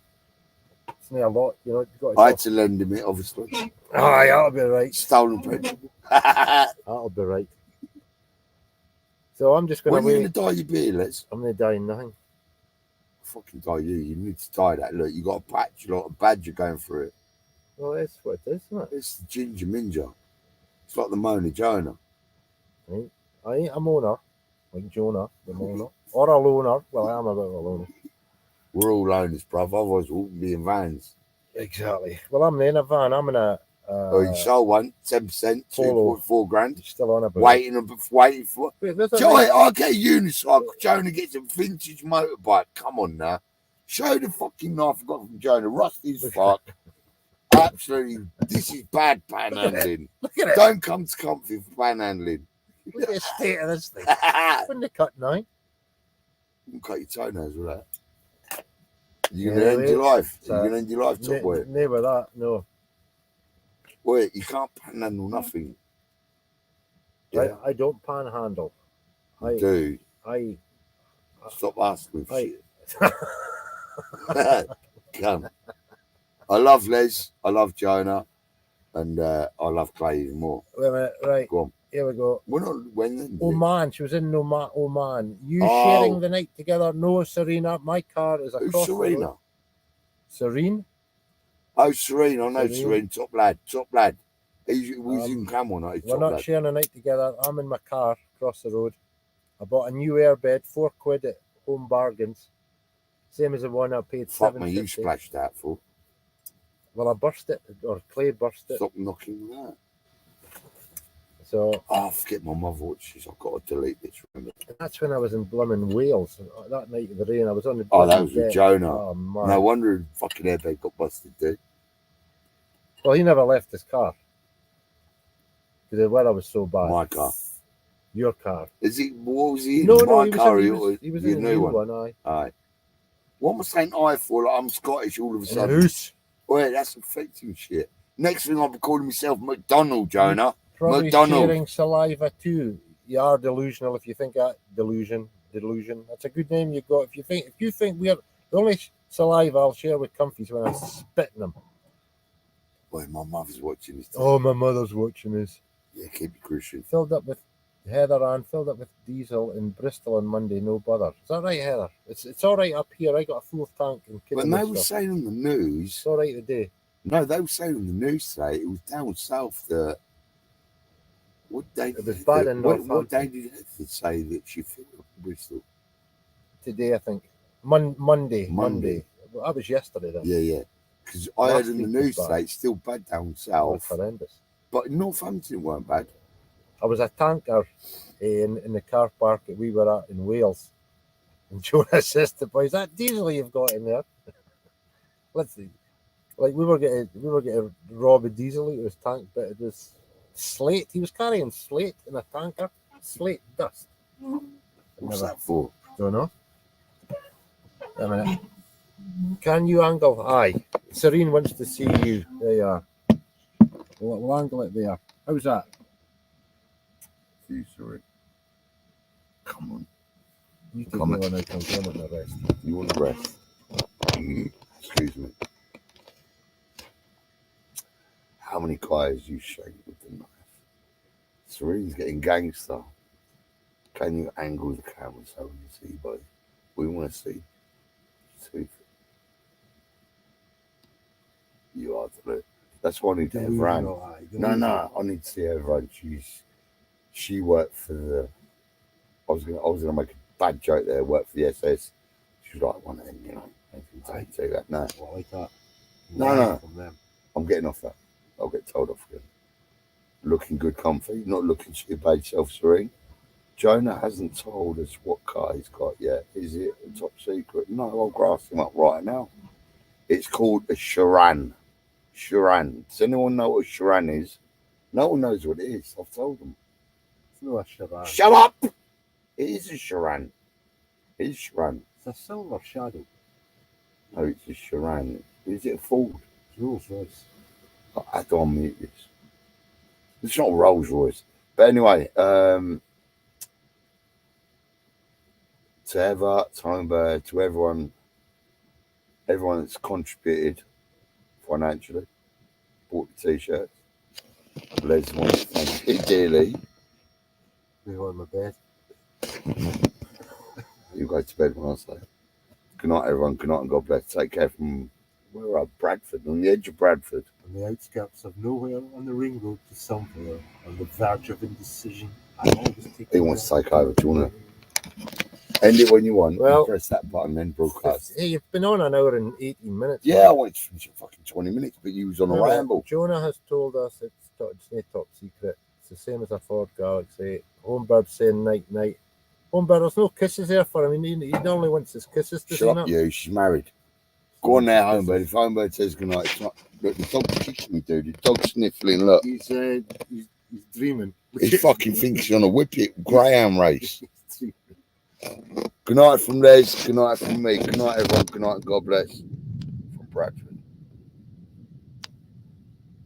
It's not a lot, you know. I had to lend him it, obviously. Aye, that'll be right. Stolen petrol. That'll be right. So I'm just going to wait. When are you going to dye your beard, Les? I'm going to dye nothing. Fucking dye you. You need to dye that. Look, you got a patch, you got a badger going through it. Well, that's what it is, isn't it? It's the Ginger Minja. It's like the Mona Jonah. I ain't a Mona, like Jonah, the Mona. Or a loner. Well, I am a bit of a loner. We're all loners, bruv. Otherwise, we wouldn't be in vans. Exactly. Well, I'm in a van. I'm in a. You sold one, 10%, 2.4 grand. Still on a bit. Waiting for. I'll get a unicycle. Jonah gets a vintage motorbike. Come on now. Show the fucking knife I got from Jonah. Rusty as fuck. Absolutely. This is bad panhandling. Look at it. Don't come to comfy for panhandling. Look at the state of this thing. Wouldn't it cut now? You can cut your toenails with that. You're going to end your life. You're going to end your life, top boy. Never that, no. Wait, you can't panhandle nothing. Yeah. I don't panhandle. Dude. Stop asking for shit. Come. I love Les. I love Jonah. And I love Clay even more. Wait a minute, right. Go on. Here we go. We're not when Oman. She was in Oman. You sharing the night together? No, Serena. My car is across. Who's Serena? Serene? Oh, Serene. I know Serene. Top lad. He's in Camel night. We're not sharing a night together. I'm in my car across the road. I bought a new airbed, £4 at Home Bargains. Same as the one I paid Fuck me, you splashed that for. Well, I burst it, or Clay burst it. Stop knocking that. So I forget my mother watches. I've got to delete this. Remember? That's when I was in blooming Wales. That night of the rain, I was on the. That was with Jonah. Oh, man. No wonder fucking airbag got busted, dude. Well, he never left his car because the weather was so bad. My car. Your car. Is he? What was he in? No, my car. He was in the new one. Aye. What am I saying I for? Like I'm Scottish all of a sudden. Wait, that's affecting shit. Next thing I'll be calling myself McDonald, Jonah. Probably sharing saliva too. You are delusional if you think that. Delusion. That's a good name you got. If you think we're the only saliva I'll share with Comfies when I'm spitting them. Boy, my mother's watching this. Oh, my mother's watching this. Yeah, keep it Christian. Filled up with Heather Ann, filled up with diesel in Bristol on Monday, no bother. Is that right, Heather? It's all right up here. I got a full tank in When they were saying on the news, it's all right today. No, they were saying on the news today it was down south that. What day? It was bad in what Northampton. day did they say that she flew up to Bristol? Today, I think. Monday. Monday. Well, that was yesterday then. Yeah. Because I heard Last in the week was news bad. today it's still bad down It was south, horrendous. but in Northampton it weren't bad. I was a tanker in the car park that we were at in Wales. And Jonah says to the boys, "That diesel you've got in there." Let's see. Like we were getting rob a diesel out of his tank, but it was slate. He was carrying slate in a tanker. Slate dust. What's that for? Don't know. A minute. Can you angle? Aye. Serene wants to see you. There you are. We'll angle it there. How's that? You sorry. Come on. You take Come the on. one out and come on the rest. You want to rest? Excuse me. How many guys you shake with the knife? Serene's getting gangster. Can you angle the camera so we can see, buddy? We want to see. You are the. That's what I need to have around. No. I need to see her run. She worked for the. I was gonna make a bad joke there. Worked for the SS. She was like one end, you know. I say that. No. Well, like that. No. From them. I'm getting off that. I'll get told off again. Looking good, comfy. Not looking too bad, self-serene. Jonah hasn't told us what car he's got yet. Is it a top secret? No, I'll grass him up right now. It's called a Charan. Charan. Does anyone know what a Charan is? No one knows what it is. I've told them. It's not a Charan. Shut up! It is a Charan. It is Charan. It's a silver shadow. No, it's a Charan. Is it a Ford? It's Rolls Royce. I don't mute this. It's not Rolls Royce. But anyway, to Eva, to Humber, to everyone that's contributed financially, bought the t-shirts. Les wants to thank you dearly. We're on my bed. You go to bed when I say. Good night, everyone. Good night and God bless. Take care from where are Bradford, on the edge of Bradford. On the outskirts of nowhere, on the ring road to somewhere, on the verge of indecision. I always take. He wants to take over. Do you want to end it when you want? Well, press that button, then broadcast. Hey, you've been on an hour and 18 minutes. Yeah, I wanted to finish in fucking 20 minutes, but you was on a ramble. Jonah has told us it's not top secret. It's the same as a Ford Galaxy. Homebird saying night. Homebird, there's no kisses there for him. He normally wants his kisses. Shut up, you. She's married. Go on now, Homebird. If Homebird says goodnight, it's not. Look, the dog's kicking me, dude. The dog's sniffling. Look. He's dreaming. He fucking thinks he's on a whippet greyhound race. Good night from Les. Good night from me. Good night, everyone. Good night and God bless. From Bradford.